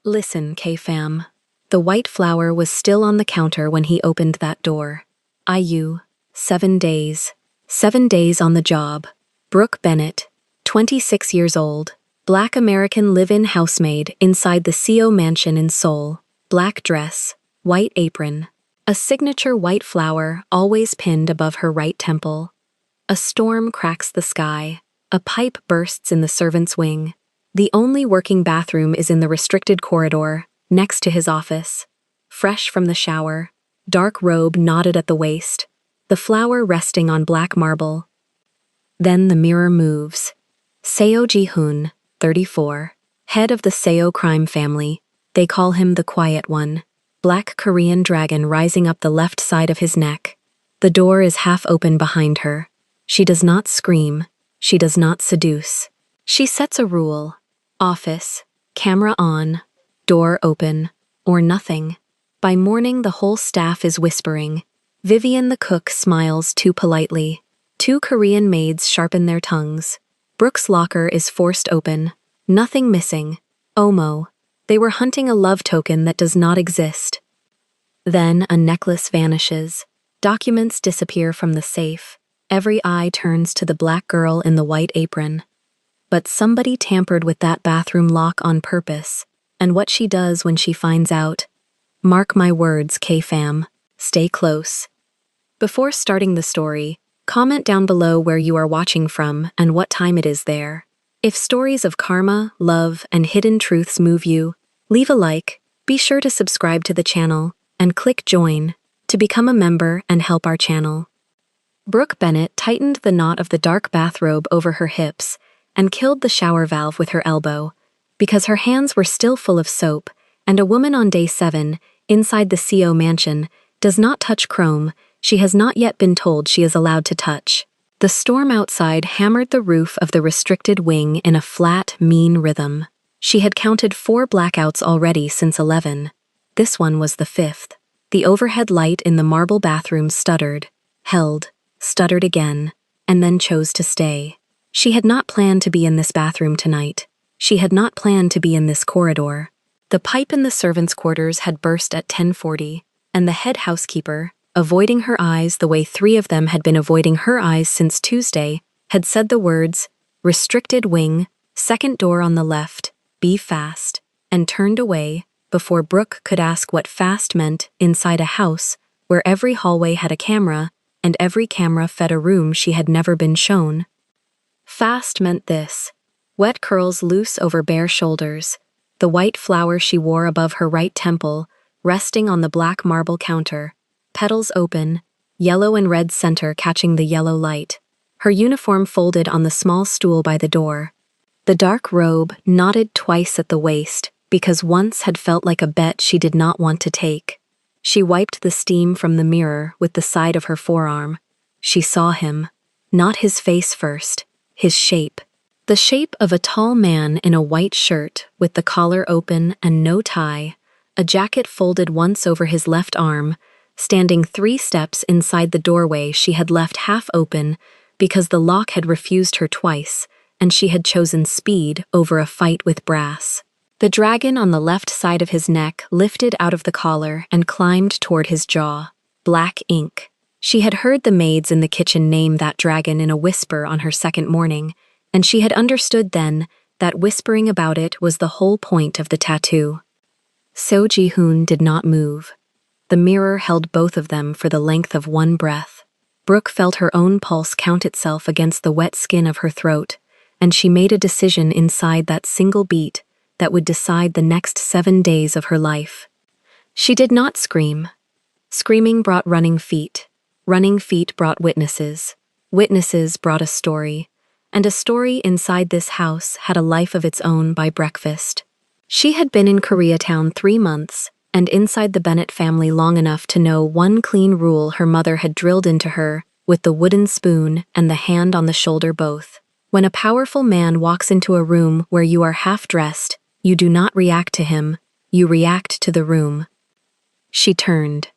Listen, K-fam. The white flower was still on the counter when he opened that door. IU, 7 days. 7 days on the job. Brooke Bennett, 26 years old. Black American live-in housemaid inside the CO mansion in Seoul. Black dress, white apron. A signature white flower always pinned above her right temple. A storm cracks the sky. A pipe bursts in the servant's wing. The only working bathroom is in the restricted corridor, next to his office. Fresh from the shower, dark robe knotted at the waist, the flower resting on black marble. Then the mirror moves. Seo Ji-hoon, 34, head of the Seo crime family. They call him the Quiet One. Black Korean dragon rising up the left side of his neck. The door is half open behind her. She does not scream. She does not seduce. She sets a rule. Office, camera on, door open, or nothing. By morning, the whole staff is whispering. Vivian the cook smiles too politely. 2 Korean maids sharpen their tongues. Brooke's locker is forced open. Nothing missing. Omo. They were hunting a love token that does not exist. Then a necklace vanishes. Documents disappear from the safe. Every eye turns to the black girl in the white apron. But somebody tampered with that bathroom lock on purpose, and what she does when she finds out. Mark my words, K-fam. Stay close. Before starting the story, comment down below where you are watching from and what time it is there. If stories of karma, love, and hidden truths move you, leave a like, be sure to subscribe to the channel, and click join to become a member and help our channel. Brooke Bennett tightened the knot of the dark bathrobe over her hips and killed the shower valve with her elbow, because her hands were still full of soap, and a woman on day 7, inside the CO mansion, does not touch chrome she has not yet been told she is allowed to touch. The storm outside hammered the roof of the restricted wing in a flat, mean rhythm. She had counted 4 blackouts already since 11. This one was the 5th. The overhead light in the marble bathroom stuttered, held, stuttered again, and then chose to stay. She had not planned to be in this bathroom tonight. She had not planned to be in this corridor. The pipe in the servants' quarters had burst at 10:40, and the head housekeeper, avoiding her eyes the way 3 of them had been avoiding her eyes since Tuesday, had said the words, "Restricted wing, second door on the left, be fast," and turned away before Brooke could ask what fast meant inside a house where every hallway had a camera and every camera fed a room she had never been shown. Fast meant this: wet curls loose over bare shoulders, the white flower she wore above her right temple, resting on the black marble counter, petals open, yellow and red center catching the yellow light, her uniform folded on the small stool by the door. The dark robe knotted twice at the waist because once had felt like a bet she did not want to take. She wiped the steam from the mirror with the side of her forearm. She saw him, not his face first. His shape. The shape of a tall man in a white shirt with the collar open and no tie, a jacket folded once over his left arm, standing 3 steps inside the doorway she had left half open because the lock had refused her twice and she had chosen speed over a fight with brass. The dragon on the left side of his neck lifted out of the collar and climbed toward his jaw. Black ink. She had heard the maids in the kitchen name that dragon in a whisper on her second morning, and she had understood then that whispering about it was the whole point of the tattoo. Seo Ji-hoon did not move. The mirror held both of them for the length of one breath. Brooke felt her own pulse count itself against the wet skin of her throat, and she made a decision inside that single beat that would decide the next 7 days of her life. She did not scream. Screaming brought running feet. Running feet brought witnesses. Witnesses brought a story. And a story inside this house had a life of its own by breakfast. She had been in Koreatown 3 months, and inside the Bennett family long enough to know one clean rule her mother had drilled into her, with the wooden spoon and the hand on the shoulder both. When a powerful man walks into a room where you are half-dressed, you do not react to him, you react to the room. She turned.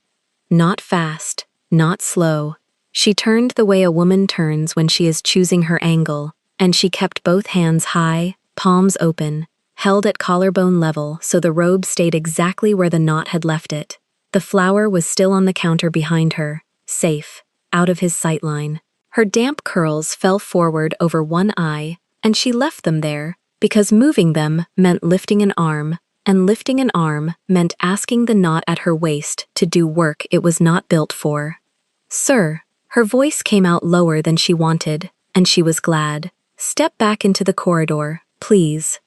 Not fast. Not slow. She turned the way a woman turns when she is choosing her angle, and she kept both hands high, palms open, held at collarbone level so the robe stayed exactly where the knot had left it. The flower was still on the counter behind her, safe, out of his sightline. Her damp curls fell forward over one eye, and she left them there, because moving them meant lifting an arm, and lifting an arm meant asking the knot at her waist to do work it was not built for. "Sir," her voice came out lower than she wanted, and she was glad. "Step back into the corridor, please."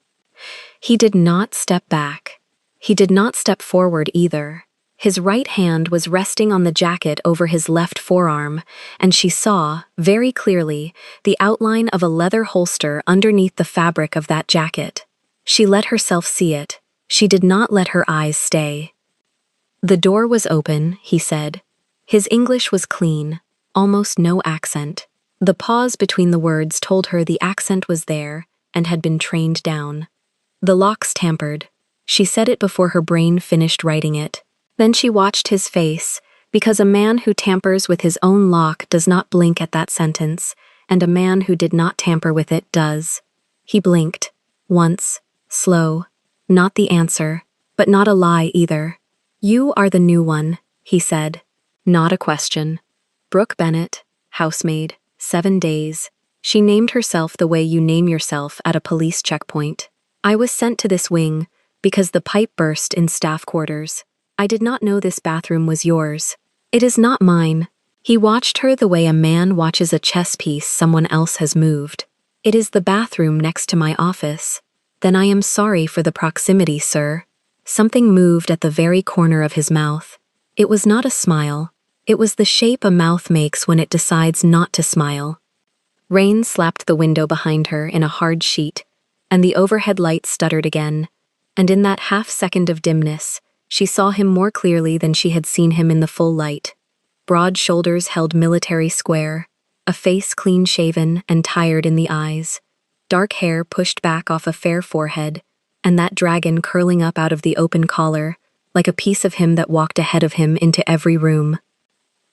He did not step back. He did not step forward either. His right hand was resting on the jacket over his left forearm, and she saw, very clearly, the outline of a leather holster underneath the fabric of that jacket. She let herself see it. She did not let her eyes stay. "The door was open," he said. His English was clean, almost no accent. The pause between the words told her the accent was there and had been trained down. "The lock's tampered." She said it before her brain finished writing it. Then she watched his face, because a man who tampers with his own lock does not blink at that sentence, and a man who did not tamper with it does. He blinked. Once. Slow. Not the answer, but not a lie either. "You are the new one," he said. Not a question. Brooke Bennett, housemaid, 7 days. She named herself the way you name yourself at a police checkpoint. "I was sent to this wing because the pipe burst in staff quarters. I did not know this bathroom was yours. It is not mine." He watched her the way a man watches a chess piece someone else has moved. "It is the bathroom next to my office." "Then I am sorry for the proximity, sir." Something moved at the very corner of his mouth. It was not a smile. It was the shape a mouth makes when it decides not to smile. Rain slapped the window behind her in a hard sheet, and the overhead light stuttered again, and in that half-second of dimness, she saw him more clearly than she had seen him in the full light. Broad shoulders held military square, a face clean-shaven and tired in the eyes, dark hair pushed back off a fair forehead, and that dragon curling up out of the open collar, like a piece of him that walked ahead of him into every room.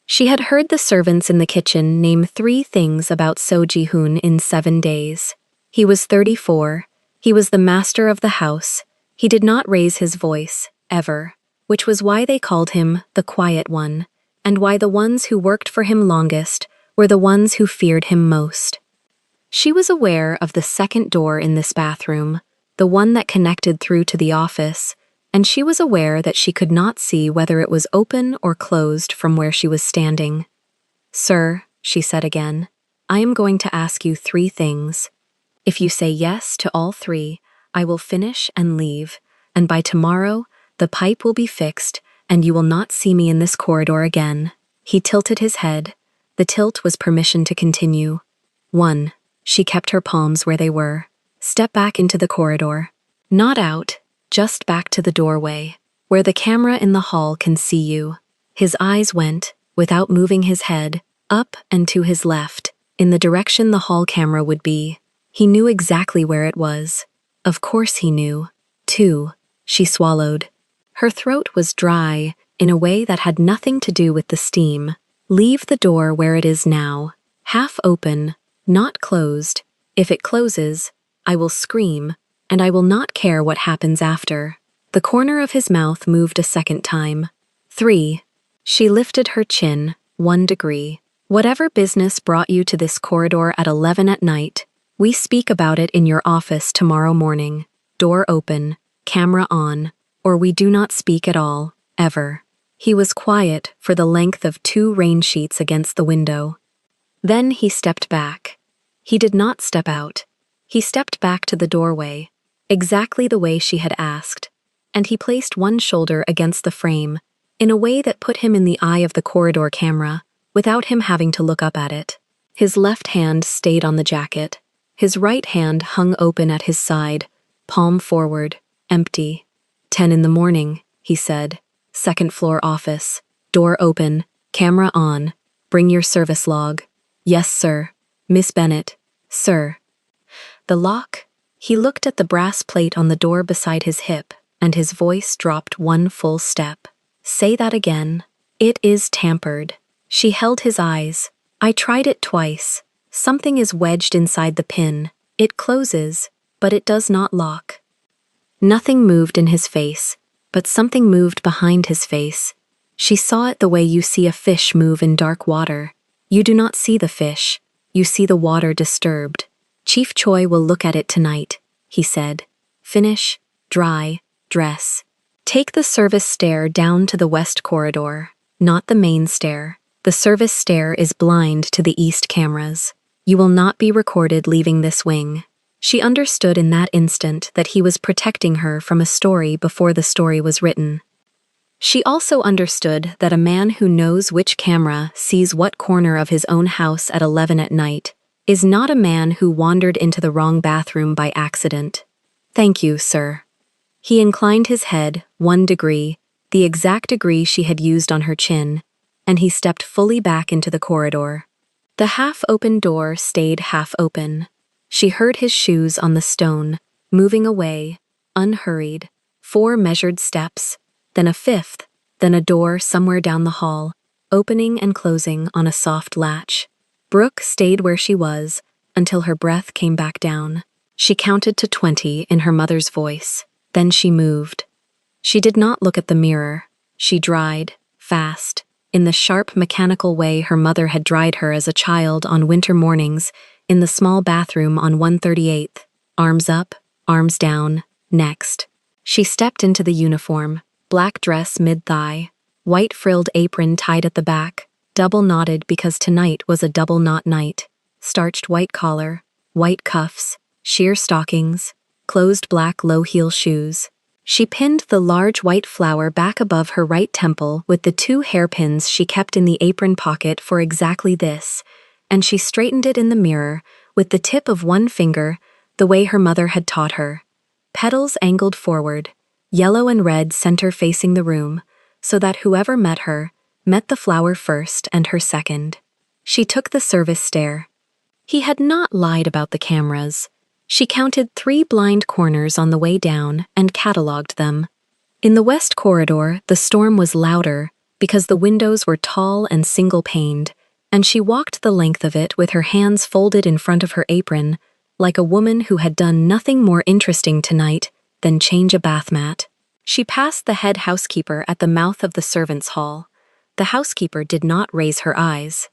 She had heard the servants in the kitchen name 3 things about So Ji-hoon in 7 days. He was 34. He was the master of the house. He did not raise his voice, ever, which was why they called him the quiet one, and why the ones who worked for him longest were the ones who feared him most. She was aware of the second door in this bathroom, the one that connected through to the office, and she was aware that she could not see whether it was open or closed from where she was standing. "Sir," she said again, "I am going to ask you 3 things. If you say yes to all 3, I will finish and leave, and by tomorrow, the pipe will be fixed, and you will not see me in this corridor again." He tilted his head. The tilt was permission to continue. 1. She kept her palms where they were. "Step back into the corridor. Not out, just back to the doorway, where the camera in the hall can see you." His eyes went, without moving his head, up and to his left, in the direction the hall camera would be. He knew exactly where it was. Of course he knew. 2. She swallowed. Her throat was dry, in a way that had nothing to do with the steam. "Leave the door where it is now, half open, not closed. If it closes, I will scream, and I will not care what happens after." The corner of his mouth moved a second time. 3. She lifted her chin, 1 degree. "Whatever business brought you to this corridor at 11 at night, we speak about it in your office tomorrow morning. Door open, camera on, or we do not speak at all, ever." He was quiet for the length of 2 rain sheets against the window. Then he stepped back. He did not step out. He stepped back to the doorway, exactly the way she had asked, and he placed one shoulder against the frame, in a way that put him in the eye of the corridor camera, without him having to look up at it. His left hand stayed on the jacket. His right hand hung open at his side, palm forward, empty. 10 in the morning, he said. "Second floor office. Door open, camera on. Bring your service log." "Yes, sir." "Miss Bennett." "Sir." The lock? He looked at the brass plate on the door beside his hip, and his voice dropped 1 full step. "Say that again." "It is tampered." She held his eyes. "I tried it twice. Something is wedged inside the pin. It closes, but it does not lock." Nothing moved in his face, but something moved behind his face. She saw it the way you see a fish move in dark water. You do not see the fish, you see the water disturbed. Chief Choi will look at it tonight, he said. Finish, dry, dress. Take the service stair down to the west corridor, not the main stair. The service stair is blind to the east cameras. You will not be recorded leaving this wing. She understood in that instant that he was protecting her from a story before the story was written. She also understood that a man who knows which camera sees what corner of his own house at 11 at night is not a man who wandered into the wrong bathroom by accident. Thank you, sir. He inclined his head 1 degree, the exact degree she had used on her chin, and he stepped fully back into the corridor. The half-open door stayed half open. She heard his shoes on the stone, moving away, unhurried, 4 measured steps, then a 5th, then a door somewhere down the hall, opening and closing on a soft latch. Brooke stayed where she was until her breath came back down. She counted to 20 in her mother's voice. Then she moved. She did not look at the mirror. She dried, fast, in the sharp mechanical way her mother had dried her as a child on winter mornings in the small bathroom on 138th. Arms up, arms down, next. She stepped into the uniform, black dress mid-thigh, white frilled apron tied at the back, double knotted because tonight was a double knot night, starched white collar, white cuffs, sheer stockings, closed black low-heel shoes. She pinned the large white flower back above her right temple with the 2 hairpins she kept in the apron pocket for exactly this, and she straightened it in the mirror with the tip of 1 finger, the way her mother had taught her. Petals angled forward, yellow and red center facing the room, so that whoever met her met the flower first and her second. She took the service stair. He had not lied about the cameras. She counted 3 blind corners on the way down and catalogued them. In the west corridor, the storm was louder because the windows were tall and single-paned, and she walked the length of it with her hands folded in front of her apron, like a woman who had done nothing more interesting tonight than change a bath mat. She passed the head housekeeper at the mouth of the servants' hall. The housekeeper did not raise her eyes.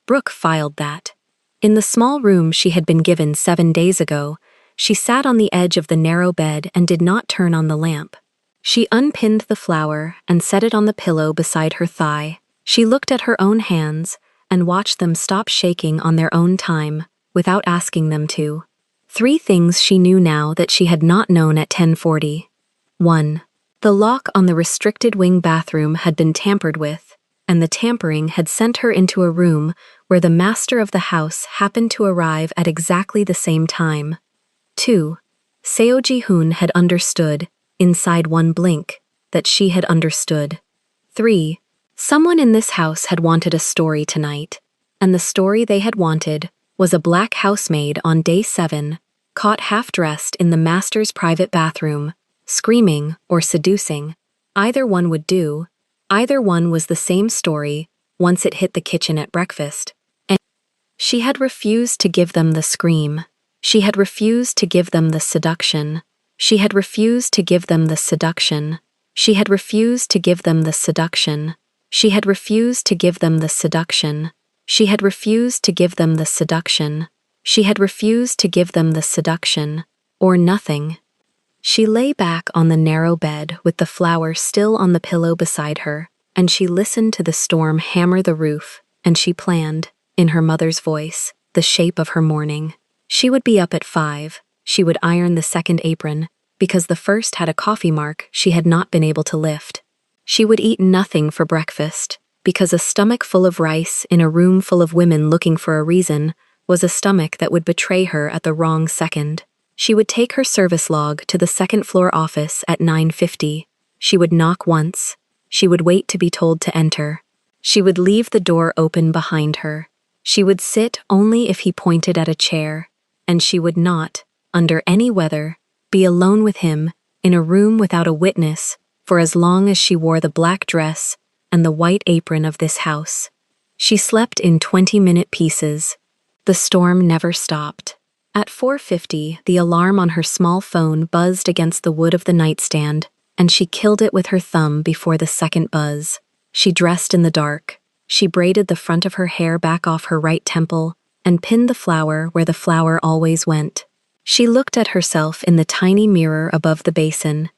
Brooke filed that. In the small room she had been given 7 days ago, she sat on the edge of the narrow bed and did not turn on the lamp. She unpinned the flower and set it on the pillow beside her thigh. She looked at her own hands and watched them stop shaking on their own time, without asking them to. 3 things she knew now that she had not known at 10:40. 1. The lock on the restricted wing bathroom had been tampered with, and the tampering had sent her into a room where the master of the house happened to arrive at exactly the same time. 2. Seo Ji-hoon had understood, inside 1 blink, that she had understood. 3. Someone in this house had wanted a story tonight, and the story they had wanted was a black housemaid on day 7, caught half-dressed in the master's private bathroom, screaming or seducing. Either one would do. Either one was the same story once it hit the kitchen at breakfast. And she had refused to give them the scream. She had refused to give them the seduction. She had refused to give them the seduction. She had refused to give them the seduction. She had refused to give them the seduction. She had refused to give them the seduction. She had refused to give them the seduction, or nothing. She lay back on the narrow bed with the flower still on the pillow beside her, and she listened to the storm hammer the roof, and she planned, in her mother's voice, the shape of her morning. She would be up at 5. She would iron the second apron, because the first had a coffee mark she had not been able to lift. She would eat nothing for breakfast, because a stomach full of rice in a room full of women looking for a reason was a stomach that would betray her at the wrong second. She would take her service log to the second-floor office at 9:50. She would knock once. She would wait to be told to enter. She would leave the door open behind her. She would sit only if he pointed at a chair, and she would not, under any weather, be alone with him in a room without a witness for as long as she wore the black dress and the white apron of this house. She slept in 20-minute pieces. The storm never stopped. At 4:50, the alarm on her small phone buzzed against the wood of the nightstand, and she killed it with her thumb before the second buzz. She dressed in the dark. She braided the front of her hair back off her right temple and pinned the flower where the flower always went. She looked at herself in the tiny mirror above the basin,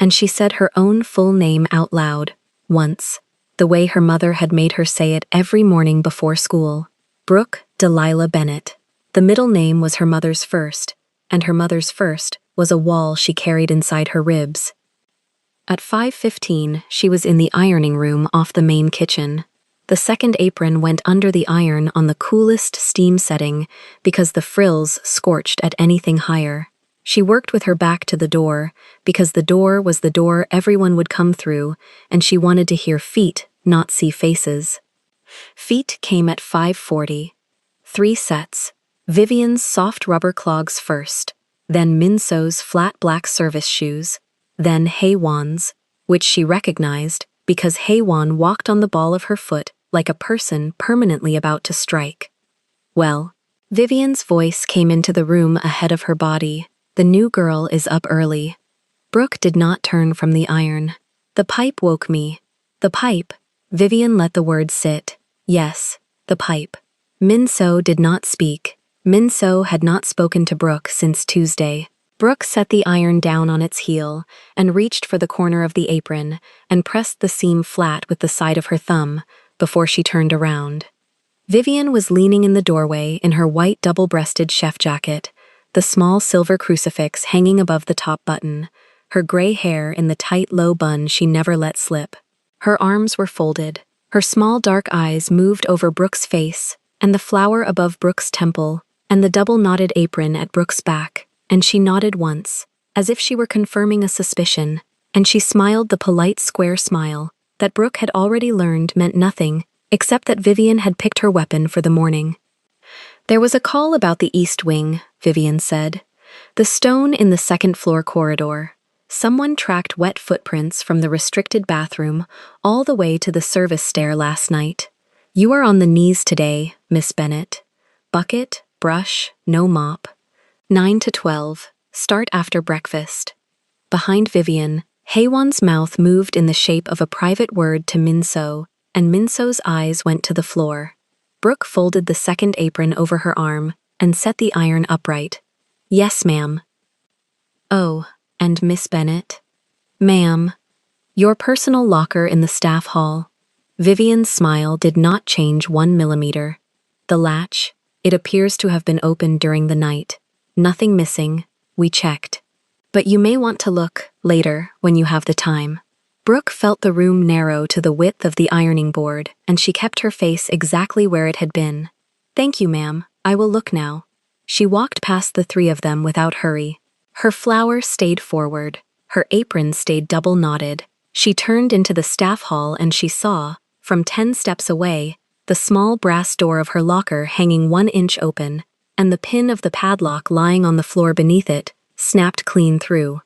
and she said her own full name out loud, once, the way her mother had made her say it every morning before school. Brooke Delilah Bennett. The middle name was her mother's first, and her mother's first was a wall she carried inside her ribs. At 5:15, she was in the ironing room off the main kitchen. The second apron went under the iron on the coolest steam setting because the frills scorched at anything higher. She worked with her back to the door because the door was the door everyone would come through, and she wanted to hear feet, not see faces. Feet came at 5:40. 3 sets. Vivian's soft rubber clogs first, then Minso's flat black service shoes, then Haywan's, which she recognized because Haywan walked on the ball of her foot like a person permanently about to strike. Well, Vivian's voice came into the room ahead of her body. The new girl is up early. Brooke did not turn from the iron. The pipe woke me. The pipe. Vivian let the word sit. Yes, the pipe. Minso did not speak. Minso had not spoken to Brooke since Tuesday. Brooke set the iron down on its heel and reached for the corner of the apron and pressed the seam flat with the side of her thumb before she turned around. Vivian was leaning in the doorway in her white double-breasted chef jacket, the small silver crucifix hanging above the top button, her gray hair in the tight low bun she never let slip. Her arms were folded. Her small dark eyes moved over Brooke's face and the flower above Brooke's temple and the double-knotted apron at Brooke's back, and she nodded once, as if she were confirming a suspicion, and she smiled the polite square smile that Brooke had already learned meant nothing except that Vivian had picked her weapon for the morning. There was a call about the east wing, Vivian said. The stone in the second-floor corridor. Someone tracked wet footprints from the restricted bathroom all the way to the service stair last night. You are on the knees today, Miss Bennett. Bucket, brush, no mop. 9 to 12. Start after breakfast. Behind Vivian, Haywan's mouth moved in the shape of a private word to Minso, and Minso's eyes went to the floor. Brooke folded the second apron over her arm and set the iron upright. Yes, ma'am. Oh, and Miss Bennett? Ma'am. Your personal locker in the staff hall. Vivian's smile did not change 1 millimeter. The latch, it appears to have been opened during the night. Nothing missing. We checked. But you may want to look later when you have the time. Brooke felt the room narrow to the width of the ironing board, and she kept her face exactly where it had been. Thank you, ma'am. I will look now. She walked past the 3 of them without hurry. Her flower stayed forward. Her apron stayed double-knotted. She turned into the staff hall and she saw, from 10 steps away, the small brass door of her locker hanging 1 inch open, and the pin of the padlock lying on the floor beneath it, snapped clean through.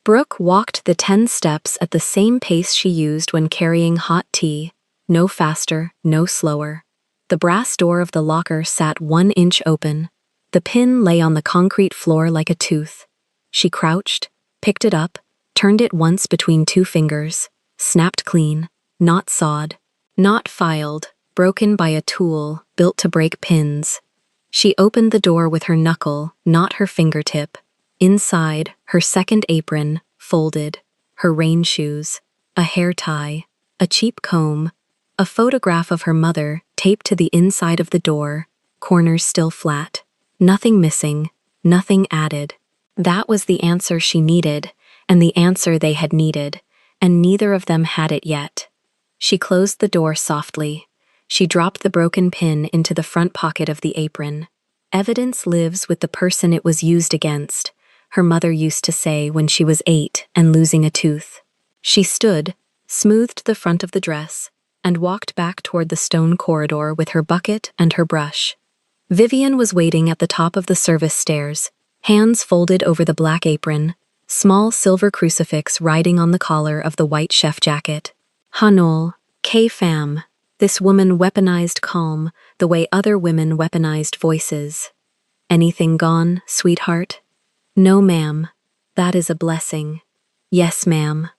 Brooke walked the 10 steps at the same pace she used when carrying hot tea, no faster, no slower. The brass door of the locker sat 1 inch open. The pin lay on the concrete floor like a tooth. She crouched, picked it up, turned it once between 2 fingers, snapped clean, not sawed, not filed, broken by a tool built to break pins. She opened the door with her knuckle, not her fingertip. Inside, her second apron, folded, her rain shoes, a hair tie, a cheap comb, a photograph of her mother taped to the inside of the door, corners still flat. Nothing missing, nothing added. That was the answer she needed, and the answer they had needed, and neither of them had it yet. She closed the door softly. She dropped the broken pin into the front pocket of the apron. Evidence lives with the person it was used against, her mother used to say when she was 8 and losing a tooth. She stood, smoothed the front of the dress, and walked back toward the stone corridor with her bucket and her brush. Vivian was waiting at the top of the service stairs, hands folded over the black apron, small silver crucifix riding on the collar of the white chef jacket. Hanol, K-fam. This woman weaponized calm the way other women weaponized voices. Anything gone, sweetheart? No, ma'am. That is a blessing. Yes, ma'am.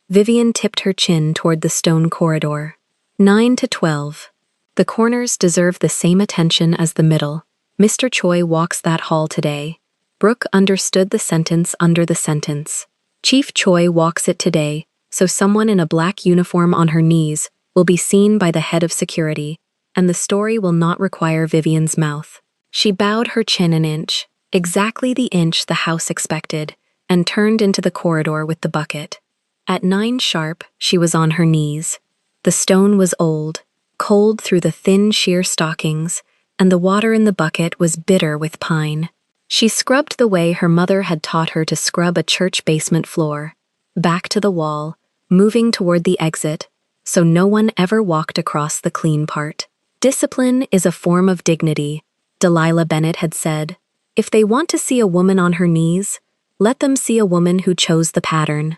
Vivian tipped her chin toward the stone corridor. 9 to 12. The corners deserve the same attention as the middle. Mr. Choi walks that hall today. Brooke understood the sentence under the sentence. Chief Choi walks it today, so someone in a black uniform on her knees will be seen by the head of security, and the story will not require Vivian's mouth. She bowed her chin an inch, exactly the inch the house expected, and turned into the corridor with the bucket. At 9 sharp, she was on her knees. The stone was old, cold through the thin sheer stockings, and the water in the bucket was bitter with pine. She scrubbed the way her mother had taught her to scrub a church basement floor, back to the wall, moving toward the exit, so no one ever walked across the clean part. Discipline is a form of dignity, Delilah Bennett had said. If they want to see a woman on her knees, let them see a woman who chose the pattern.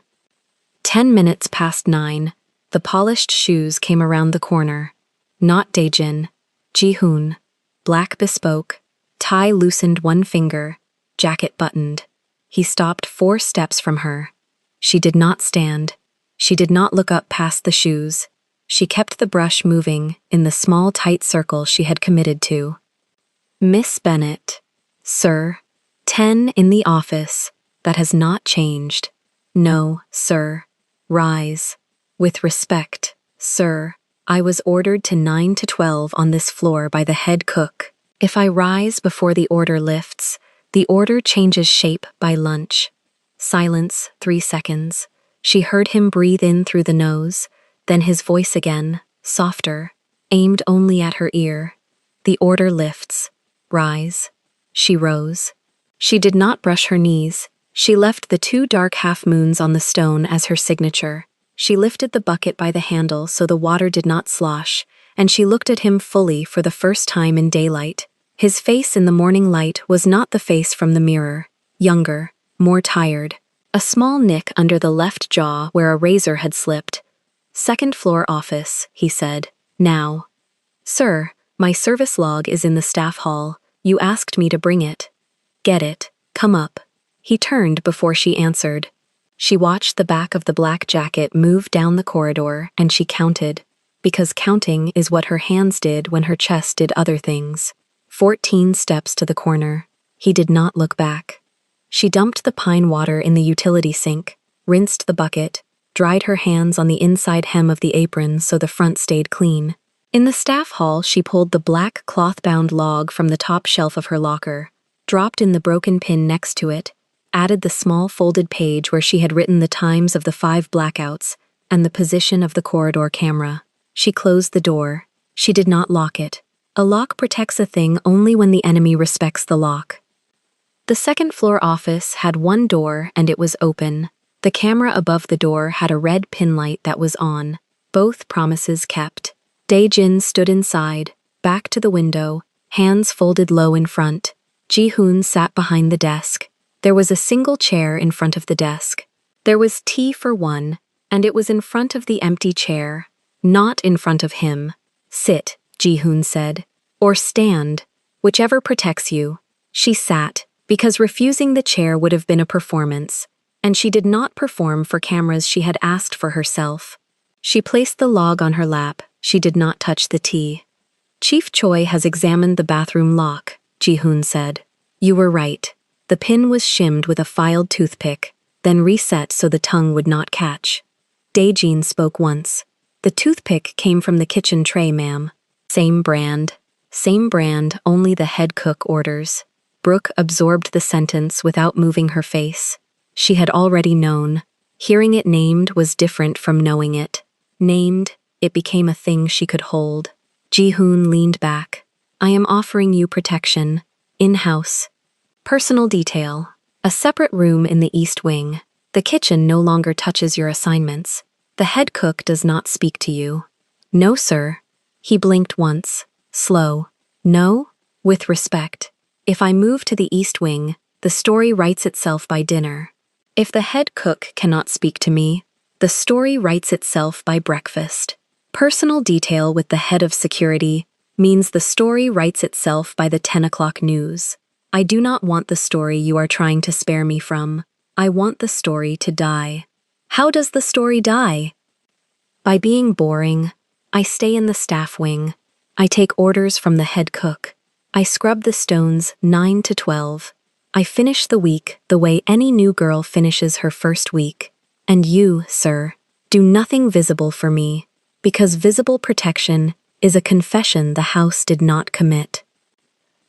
10 minutes past 9, the polished shoes came around the corner. Not Daejin, Ji-hoon, black bespoke, tie loosened one finger, jacket buttoned. He stopped 4 steps from her. She did not stand. She did not look up past the shoes. She kept the brush moving in the small tight circle she had committed to. Miss Bennett, sir, 10 in the office. That has not changed. No, sir. Rise. With respect, sir, I was ordered to 9 to 12 on this floor by the head cook. If I rise before the order lifts, the order changes shape by lunch. Silence, 3 seconds. She heard him breathe in through the nose, then his voice again, softer, aimed only at her ear. The order lifts. Rise. She rose. She did not brush her knees. She left the 2 dark half-moons on the stone as her signature. She lifted the bucket by the handle so the water did not slosh, and she looked at him fully for the first time in daylight. His face in the morning light was not the face from the mirror. Younger, more tired. A small nick under the left jaw where a razor had slipped. "Second floor office," he said. "Now." "Sir, my service log is in the staff hall. You asked me to bring it." "Get it. Come up." He turned before she answered. She watched the back of the black jacket move down the corridor, and she counted, because counting is what her hands did when her chest did other things. 14 steps to the corner. He did not look back. She dumped the pine water in the utility sink, rinsed the bucket, dried her hands on the inside hem of the apron so the front stayed clean. In the staff hall, she pulled the black cloth-bound log from the top shelf of her locker, dropped in the broken pin next to it, added the small folded page where she had written the times of the 5 blackouts and the position of the corridor camera. She closed the door. She did not lock it. A lock protects a thing only when the enemy respects the lock. The second-floor office had 1 door and it was open. The camera above the door had a red pin light that was on. Both promises kept. Daejin stood inside, back to the window, hands folded low in front. Ji-hoon sat behind the desk. There was a single chair in front of the desk. There was tea for one, and it was in front of the empty chair, not in front of him. "Sit," Ji-hoon said, "or stand, whichever protects you." She sat, because refusing the chair would have been a performance, and she did not perform for cameras she had asked for herself. She placed the log on her lap. She did not touch the tea. "Chief Choi has examined the bathroom lock," Ji-hoon said. "You were right. The pin was shimmed with a filed toothpick, then reset so the tongue would not catch." Daejin spoke once. "The toothpick came from the kitchen tray, ma'am." Same brand, only the head cook orders." Brooke absorbed the sentence without moving her face. She had already known. Hearing it named was different from knowing it. Named, it became a thing she could hold. Ji-hoon leaned back. "I am offering you protection. In-house. Personal detail. A separate room in the East Wing. The kitchen no longer touches your assignments. The head cook does not speak to you." "No, sir." He blinked once. Slow. "No? With respect. If I move to the East Wing, the story writes itself by dinner. If the head cook cannot speak to me, the story writes itself by breakfast. Personal detail with the head of security means the story writes itself by the 10 o'clock news. I do not want the story you are trying to spare me from. I want the story to die. How does the story die? By being boring. I stay in the staff wing. I take orders from the head cook. I scrub the stones 9 to 12. I finish the week the way any new girl finishes her first week. And you, sir, do nothing visible for me, because visible protection is a confession the house did not commit.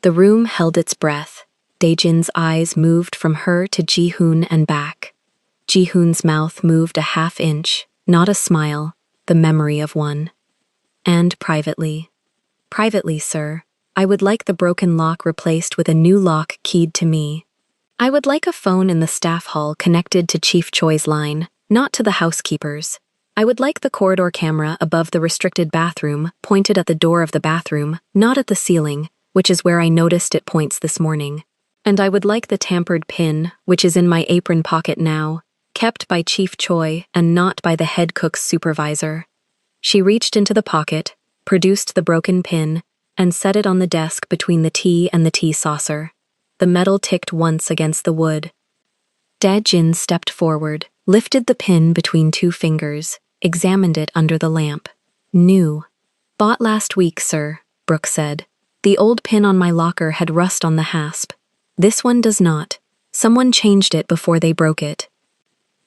The room held its breath. Daejin's eyes moved from her to Ji-hoon and back. Ji-hoon's mouth moved a half inch, not a smile, the memory of one. And privately. Privately, sir, I would like the broken lock replaced with a new lock keyed to me. I would like a phone in the staff hall connected to Chief Choi's line, not to the housekeeper's. I would like the corridor camera above the restricted bathroom pointed at the door of the bathroom, not at the ceiling, which is where I noticed it points this morning. And I would like the tampered pin, which is in my apron pocket now, kept by Chief Choi and not by the head cook's supervisor. She reached into the pocket, produced the broken pin, and set it on the desk between the tea and the tea saucer. The metal ticked once against the wood. Daejin stepped forward, lifted the pin between two fingers, examined it under the lamp. New. Bought last week, sir, Brooke said. The old pin on my locker had rust on the hasp. This one does not. Someone changed it before they broke it.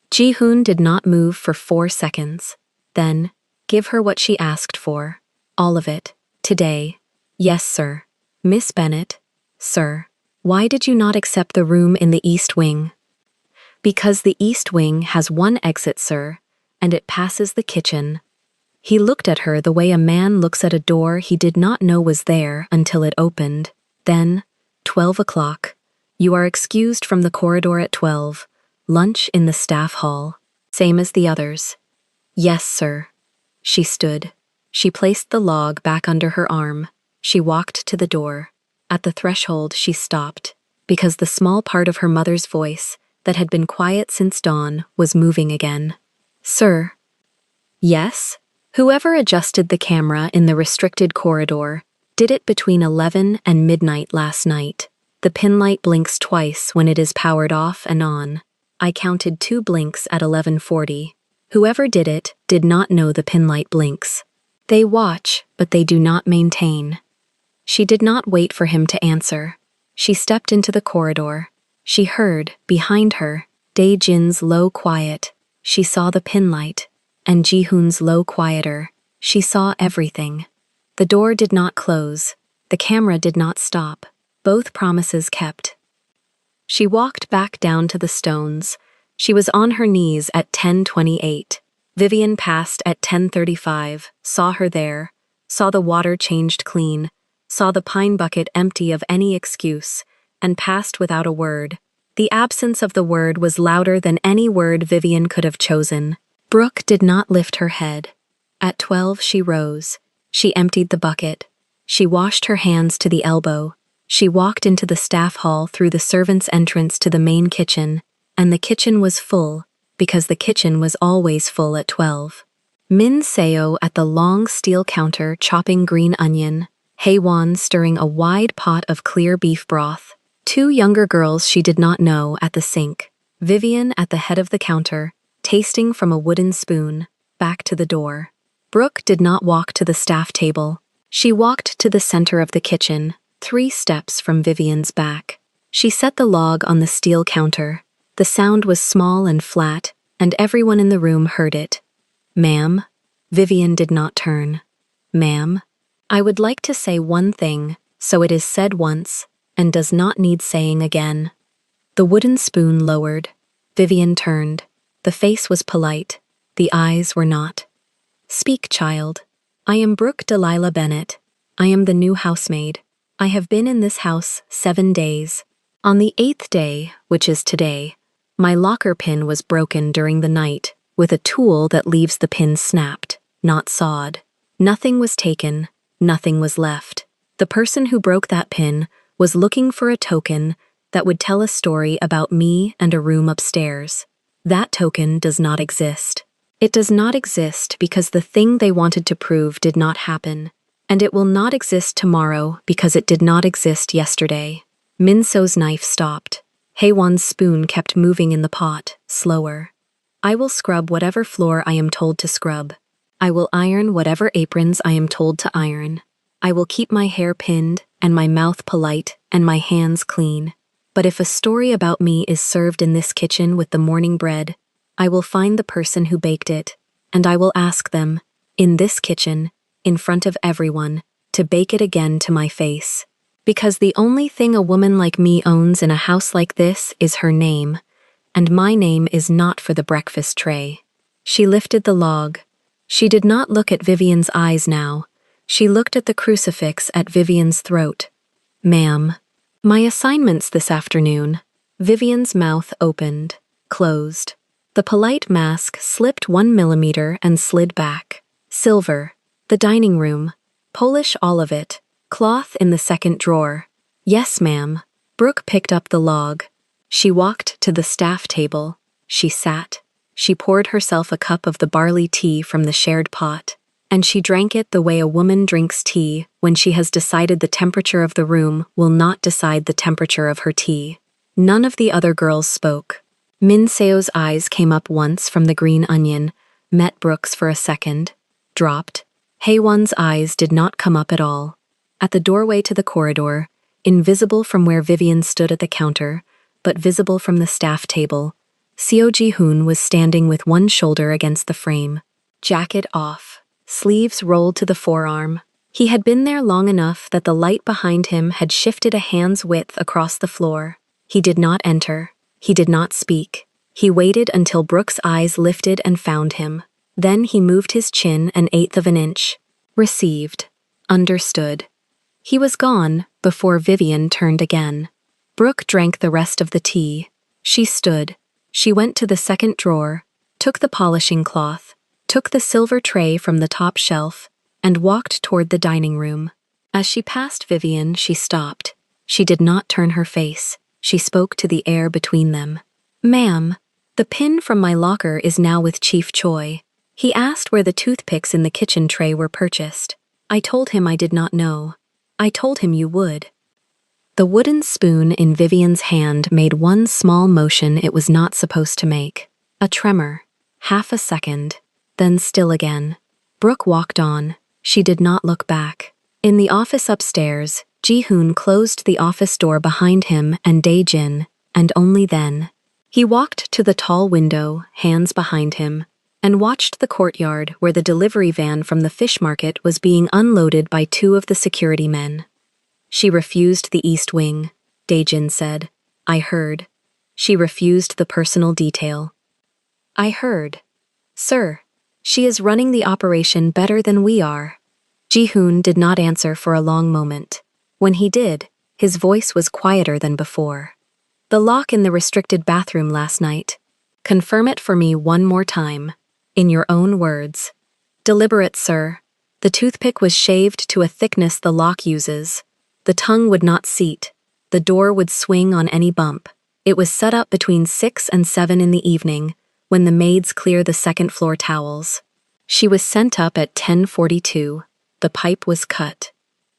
Ji-hoon did not move for 4 seconds. Then, give her what she asked for. All of it. Today. Yes, sir. Miss Bennett. Sir. Why did you not accept the room in the East Wing? Because the East Wing has one exit, sir, and it passes the kitchen. He looked at her the way a man looks at a door he did not know was there until it opened. Then, 12 o'clock. You are excused from the corridor at 12. Lunch in the staff hall. Same as the others. Yes, sir. She stood. She placed the log back under her arm. She walked to the door. At the threshold, she stopped, because the small part of her mother's voice, that had been quiet since dawn, was moving again. Sir. Yes? Whoever adjusted the camera in the restricted corridor did it between 11 and midnight last night. The pin light blinks twice when it is powered off and on. I counted 2 blinks at 11:40. Whoever did it did not know the pin light blinks. They watch, but they do not maintain. She did not wait for him to answer. She stepped into the corridor. She heard, behind her, Daejin's low quiet. She saw the pin light, and Ji-hoon's low quieter. She saw everything. The door did not close. The camera did not stop. Both promises kept. She walked back down to the stones. She was on her knees at 10:28. Vivian passed at 10:35, saw her there, saw the water changed clean, saw the pine bucket empty of any excuse, and passed without a word. The absence of the word was louder than any word Vivian could have chosen. Brooke did not lift her head. At 12 she rose. She emptied the bucket. She washed her hands to the elbow. She walked into the staff hall through the servants' entrance to the main kitchen, and the kitchen was full, because the kitchen was always full at 12. Min Seo at the long steel counter chopping green onion, Haewon stirring a wide pot of clear beef broth, 2 younger girls she did not know at the sink, Vivian at the head of the counter, tasting from a wooden spoon, back to the door. Brooke did not walk to the staff table. She walked to the center of the kitchen, 3 steps from Vivian's back. She set the log on the steel counter. The sound was small and flat, and everyone in the room heard it. Ma'am? Vivian did not turn. Ma'am? I would like to say one thing, so it is said once, and does not need saying again. The wooden spoon lowered. Vivian turned. The face was polite. The eyes were not. Speak, child. I am Brooke Delilah Bennett. I am the new housemaid. I have been in this house 7 days. On the 8th day, which is today, my locker pin was broken during the night with a tool that leaves the pin snapped, not sawed. Nothing was taken, nothing was left. The person who broke that pin was looking for a token that would tell a story about me and a room upstairs. That token does not exist. It does not exist because the thing they wanted to prove did not happen, and it will not exist tomorrow because it did not exist yesterday. Min-so's knife stopped. Haewon's spoon kept moving in the pot, slower. I will scrub whatever floor I am told to scrub. I will iron whatever aprons I am told to iron. I will keep my hair pinned, and my mouth polite, and my hands clean. But if a story about me is served in this kitchen with the morning bread, I will find the person who baked it, and I will ask them, in this kitchen, in front of everyone, to bake it again to my face. Because the only thing a woman like me owns in a house like this is her name, and my name is not for the breakfast tray. She lifted the log. She did not look at Vivian's eyes now. She looked at the crucifix at Vivian's throat. Ma'am. My assignments this afternoon. Vivian's mouth opened, closed. The polite mask slipped 1 millimeter and slid back. Silver. The dining room. Polish all of it. Cloth in the second drawer. Yes, ma'am. Brooke picked up the log. She walked to the staff table. She sat. She poured herself a cup of the barley tea from the shared pot, and she drank it the way a woman drinks tea when she has decided the temperature of the room will not decide the temperature of her tea. None of the other girls spoke. Min-seo's eyes came up once from the green onion, met Brooke's for a second, dropped. Haewon's eyes did not come up at all. At the doorway to the corridor, invisible from where Vivian stood at the counter, but visible from the staff table, Seo Ji-hoon was standing with one shoulder against the frame. Jacket off, sleeves rolled to the forearm. He had been there long enough that the light behind him had shifted a hand's width across the floor. He did not enter. He did not speak. He waited until Brooke's eyes lifted and found him. Then he moved his chin an eighth of an inch. Received. Understood. He was gone before Vivian turned again. Brooke drank the rest of the tea. She stood. She went to the second drawer, took the polishing cloth, took the silver tray from the top shelf, and walked toward the dining room. As she passed Vivian, she stopped. She did not turn her face. She spoke to the air between them. Ma'am, the pin from my locker is now with Chief Choi. He asked where the toothpicks in the kitchen tray were purchased. I told him I did not know. I told him you would. The wooden spoon in Vivian's hand made one small motion it was not supposed to make. A tremor. Half a second. Then still again. Brooke walked on. She did not look back. In the office upstairs, Ji-hoon closed the office door behind him and Dae-jin, and only then. He walked to the tall window, hands behind him, and watched the courtyard where the delivery van from the fish market was being unloaded by two of the security men. She refused the East Wing, Dae-jin said. I heard. She refused the personal detail. I heard. Sir, she is running the operation better than we are. Ji-hoon did not answer for a long moment. When he did, his voice was quieter than before. The lock in the restricted bathroom last night. Confirm it for me one more time. In your own words. Deliberate, sir. The toothpick was shaved to a thickness the lock uses. The tongue would not seat. The door would swing on any bump. It was set up between 6 and 7 in the evening, when the maids clear the second-floor towels. She was sent up at 10:42. The pipe was cut.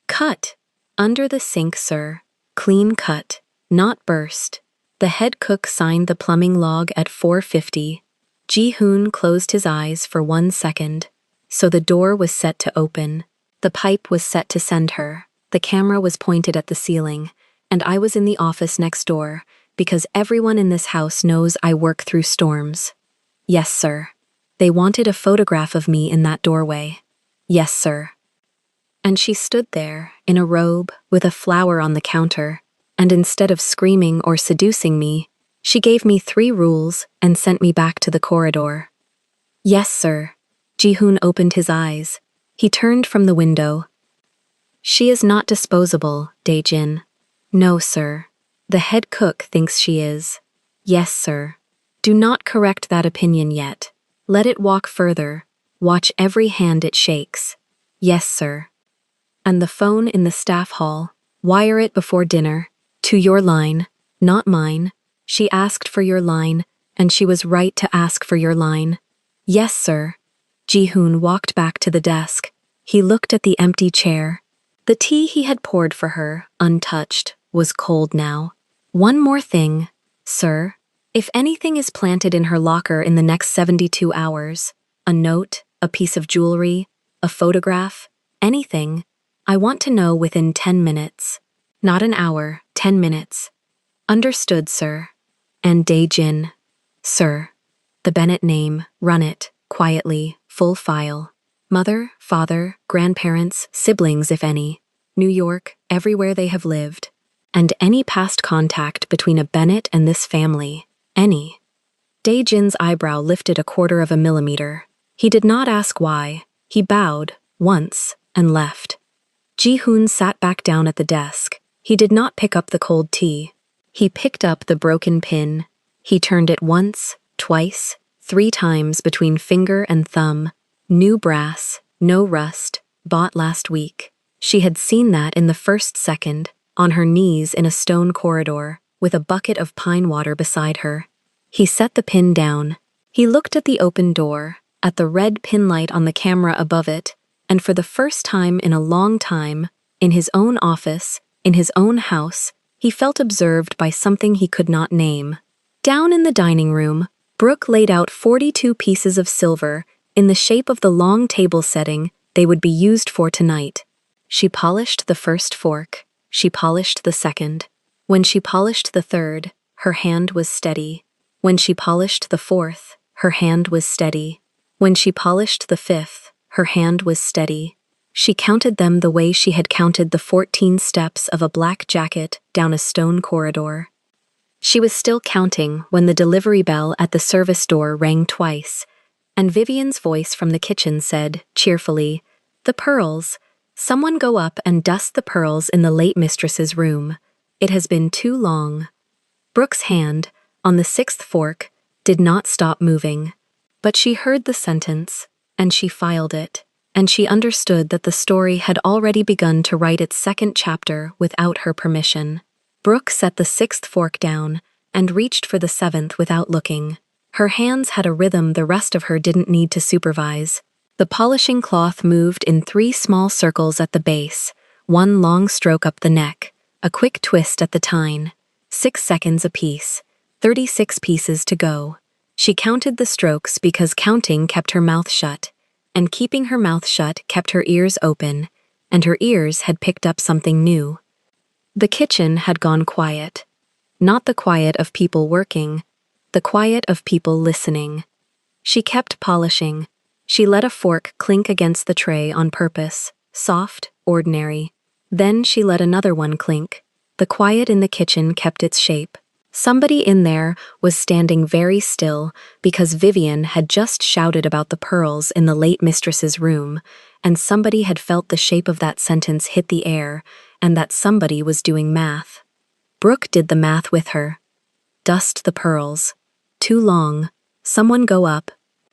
Cut! Under the sink, sir. Clean cut. Not burst. The head cook signed the plumbing log at 4:50. Ji-hoon closed his eyes for 1 second. So the door was set to open. The pipe was set to send her. The camera was pointed at the ceiling, and I was in the office next door, because everyone in this house knows I work through storms. Yes, sir. They wanted a photograph of me in that doorway. Yes, sir. And she stood there, in a robe, with a flower on the counter, and instead of screaming or seducing me, she gave me 3 rules and sent me back to the corridor. Yes, sir. Ji-hoon opened his eyes. He turned from the window. She is not disposable, Dae-jin. No, sir. The head cook thinks she is. Yes, sir. Do not correct that opinion yet. Let it walk further. Watch every hand it shakes. Yes, sir. And the phone in the staff hall. Wire it before dinner. To your line, not mine. She asked for your line, and she was right to ask for your line. Yes, sir. Ji-hoon walked back to the desk. He looked at the empty chair. The tea he had poured for her, untouched, was cold now. One more thing, sir. If anything is planted in her locker in the next 72 hours, a note, a piece of jewelry, a photograph, anything, I want to know within 10 minutes. Not an hour, 10 minutes. Understood, sir. And Dae-jin. Sir. The Bennett name, run it, quietly, full file. Mother, father, grandparents, siblings if any. New York, everywhere they have lived. And any past contact between a Bennett and this family. Any. Dae-jin's eyebrow lifted 1/4 of a millimeter. He did not ask why. He bowed, once, and left. Ji-hoon sat back down at the desk. He did not pick up the cold tea. He picked up the broken pin. He turned it once, twice, 3 times between finger and thumb. New brass, no rust, bought last week. She had seen that in the first second, on her knees in a stone corridor, with a bucket of pine water beside her. He set the pin down. He looked at the open door, at the red pin light on the camera above it, and for the first time in a long time, in his own office, in his own house, he felt observed by something he could not name. Down in the dining room, Brooke laid out 42 pieces of silver in the shape of the long table setting they would be used for tonight. She polished the first fork. She polished the second. When she polished the third, her hand was steady. When she polished the fourth, her hand was steady. When she polished the fifth, her hand was steady. She counted them the way she had counted the 14 steps of a black jacket down a stone corridor. She was still counting when the delivery bell at the service door rang twice, and Vivian's voice from the kitchen said, cheerfully, "The pearls. Someone go up and dust the pearls in the late mistress's room. It has been too long." Brooke's hand, on the 6th fork, did not stop moving. But she heard the sentence, and she filed it, and she understood that the story had already begun to write its 2nd chapter without her permission. Brooke set the 6th fork down and reached for the 7th without looking. Her hands had a rhythm the rest of her didn't need to supervise. The polishing cloth moved in 3 small circles at the base, 1 long stroke up the neck, a quick twist at the tine. 6 seconds apiece, 36 pieces to go. She counted the strokes because counting kept her mouth shut, and keeping her mouth shut kept her ears open, and her ears had picked up something new. The kitchen had gone quiet. Not the quiet of people working, the quiet of people listening. She kept polishing. She let a fork clink against the tray on purpose, soft, ordinary. Then she let another one clink. The quiet in the kitchen kept its shape. Somebody in there was standing very still because Vivian had just shouted about the pearls in the late mistress's room, and somebody had felt the shape of that sentence hit the air, and that somebody was doing math. Brooke did the math with her. Dust the pearls. Too long. Someone go up.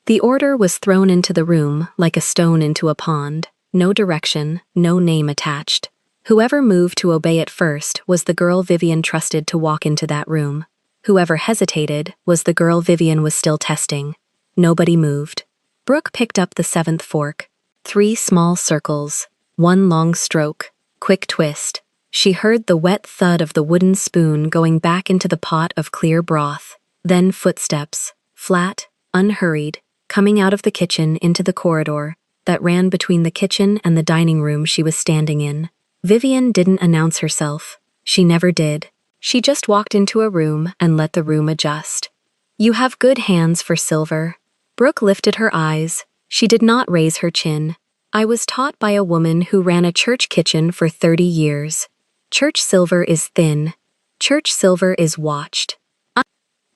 The order was thrown into the room like a stone into a pond. No direction, no name attached. Whoever moved to obey it first was the girl Vivian trusted to walk into that room. Whoever hesitated was the girl Vivian was still testing. Nobody moved. Brooke picked up the 7th fork. 3 small circles. 1 long stroke. Quick twist. She heard the wet thud of the wooden spoon going back into the pot of clear broth. Then footsteps, flat, unhurried, coming out of the kitchen into the corridor that ran between the kitchen and the dining room she was standing in. Vivian didn't announce herself. She never did. She just walked into a room and let the room adjust. "You have good hands for silver." Brooke lifted her eyes. She did not raise her chin. "I was taught by a woman who ran a church kitchen for 30 years. Church silver is thin. Church silver is watched."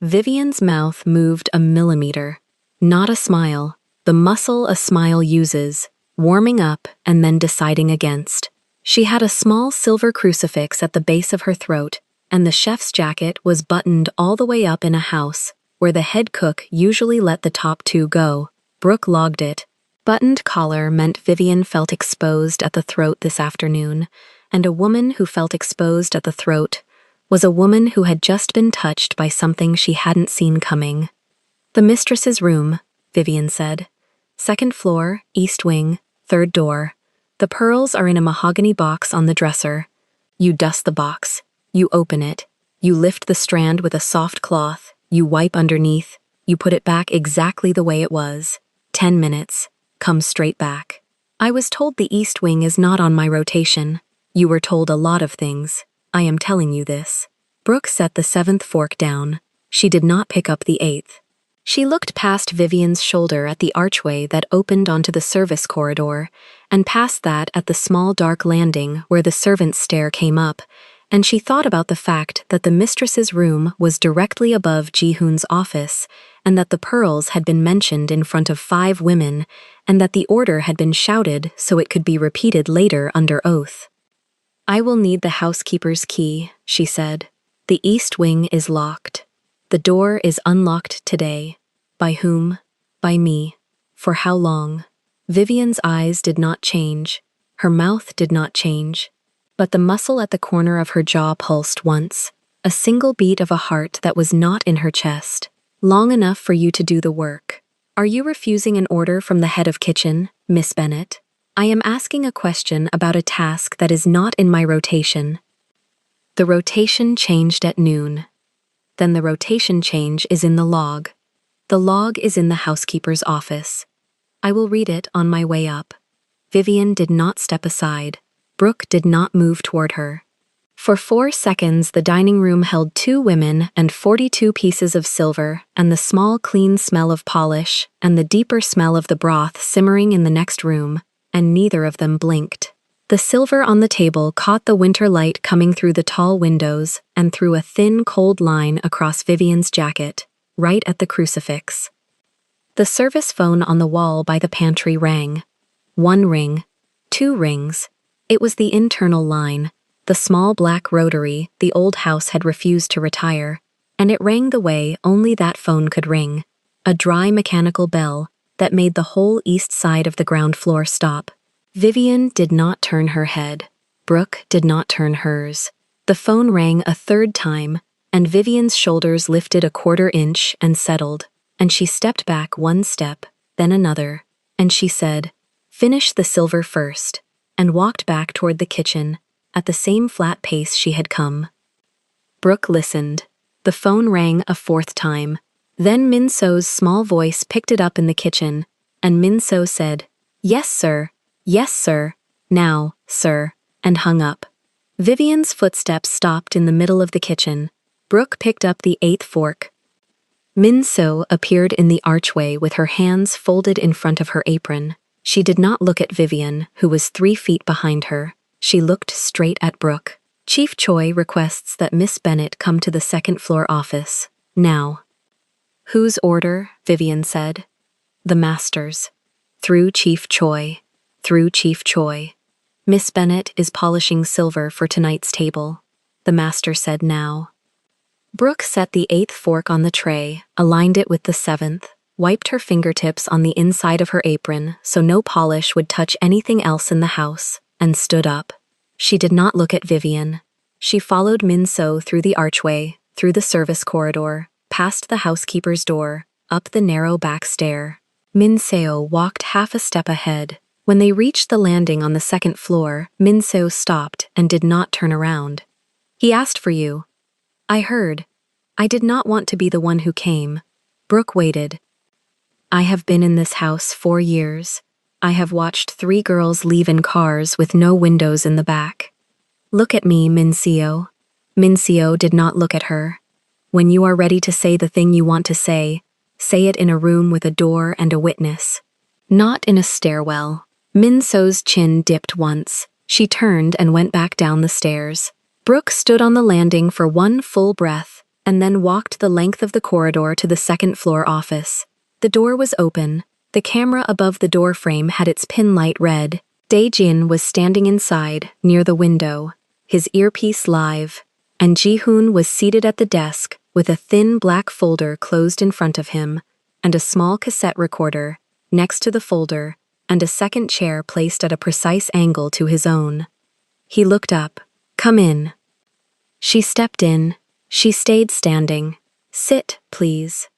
Vivian's mouth moved a millimeter. Not a smile. The muscle a smile uses, warming up and then deciding against. She had a small silver crucifix at the base of her throat, and the chef's jacket was buttoned all the way up in a house, where the head cook usually let the top 2 go. Brooke logged it. Buttoned collar meant Vivian felt exposed at the throat this afternoon, and a woman who felt exposed at the throat was a woman who had just been touched by something she hadn't seen coming. "The mistress's room," Vivian said. "2nd floor, east wing, 3rd door. The pearls are in a mahogany box on the dresser. You dust the box. You open it. You lift the strand with a soft cloth. You wipe underneath. You put it back exactly the way it was. 10 minutes. Come straight back. I was told the East Wing is not on my rotation. You were told a lot of things. I am telling you this. Brooke set the 7th fork down. She did not pick up the 8th. She looked past Vivian's shoulder at the archway that opened onto the service corridor, and past that at the small dark landing where the servants' stair came up, and she thought about the fact that the mistress's room was directly above Ji-hoon's office, and that the pearls had been mentioned in front of 5 women, and that the order had been shouted so it could be repeated later under oath. I will need the housekeeper's key, she said. The East Wing is locked. The door is unlocked today. By whom? By me. For how long? Vivian's eyes did not change. Her mouth did not change. But the muscle at the corner of her jaw pulsed once. A single beat of a heart that was not in her chest. Long enough for you to do the work. Are you refusing an order from the head of kitchen, Miss Bennet? I am asking a question about a task that is not in my rotation. The rotation changed at noon. Then the rotation change is in the log. The log is in the housekeeper's office. I will read it on my way up. Vivian did not step aside. Brooke did not move toward her. For 4 seconds, the dining room held 2 women and 42 pieces of silver, and the small, clean smell of polish, and the deeper smell of the broth simmering in the next room, and neither of them blinked. The silver on the table caught the winter light coming through the tall windows and threw a thin, cold line across Vivian's jacket, right at the crucifix. The service phone on the wall by the pantry rang. 1 ring, 2 rings. It was the internal line, the small black rotary the old house had refused to retire, and it rang the way only that phone could ring, a dry mechanical bell that made the whole east side of the ground floor stop. Vivian did not turn her head. Brooke did not turn hers. The phone rang a 3rd time, and Vivian's shoulders lifted a 1/4 inch and settled, and she stepped back 1 step, then another, and she said, "Finish the silver first," and walked back toward the kitchen, at the same flat pace she had come. Brooke listened. The phone rang a 4th time. Then Min So's small voice picked it up in the kitchen, and Min So said, "Yes, sir. Yes, sir. Now, sir," and hung up. Vivian's footsteps stopped in the middle of the kitchen. Brooke picked up the 8th fork. Min So appeared in the archway with her hands folded in front of her apron. She did not look at Vivian, who was 3 feet behind her. She looked straight at Brooke. Chief Choi requests that Miss Bennet come to the 2nd floor office. Now. Whose order? Vivian said. The master's. Through Chief Choi. Through Chief Choi. Miss Bennet is polishing silver for tonight's table. The master said now. Brooke set the 8th fork on the tray, aligned it with the 7th, wiped her fingertips on the inside of her apron so no polish would touch anything else in the house, and stood up. She did not look at Vivian. She followed Min So through the archway, through the service corridor, past the housekeeper's door, up the narrow back stair. Min So walked half a step ahead. When they reached the landing on the 2nd floor, Min So stopped and did not turn around. He asked for you. I heard. I did not want to be the one who came. Brooke waited. I have been in this house 4 years. I have watched 3 girls leave in cars with no windows in the back. Look at me, Min So. Min So did not look at her. When you are ready to say the thing you want to say it in a room with a door and a witness. Not in a stairwell. Min So's chin dipped once. She turned and went back down the stairs. Brooke stood on the landing for 1 full breath, and then walked the length of the corridor to the 2nd floor office. The door was open. The camera above the door frame had its pin light red. Dae-jin was standing inside, near the window, his earpiece live, and Ji-hoon was seated at the desk with a thin black folder closed in front of him, and a small cassette recorder, next to the folder, and a 2nd chair placed at a precise angle to his own. He looked up. Come in. She stepped in. She stayed standing. Sit, please.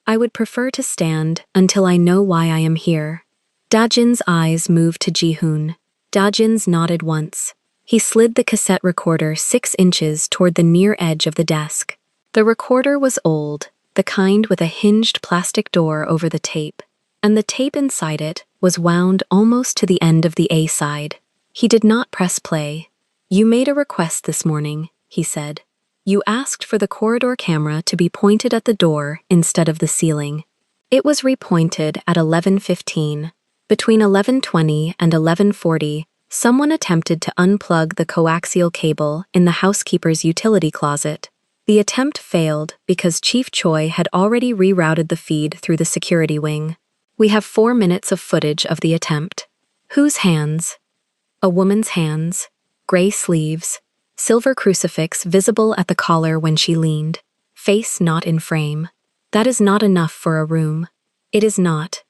I would prefer to stand until I know why I am here. Dae-jin's eyes moved to Ji-hoon. Dae-jin's nodded once. He slid the cassette recorder 6 inches toward the near edge of the desk. The recorder was old, the kind with a hinged plastic door over the tape, and the tape inside it was wound almost to the end of the A side. He did not press play. "You made a request this morning," he said. "You asked for the corridor camera to be pointed at the door instead of the ceiling. It was repointed at 11:15. Between 11:20 and 11:40, someone attempted to unplug the coaxial cable in the housekeeper's utility closet. The attempt failed because Chief Choi had already rerouted the feed through the security wing. We have 4 minutes of footage of the attempt. Whose hands? A woman's hands, gray sleeves, silver crucifix visible at the collar when she leaned, face not in frame. That is not enough for a room. It is not.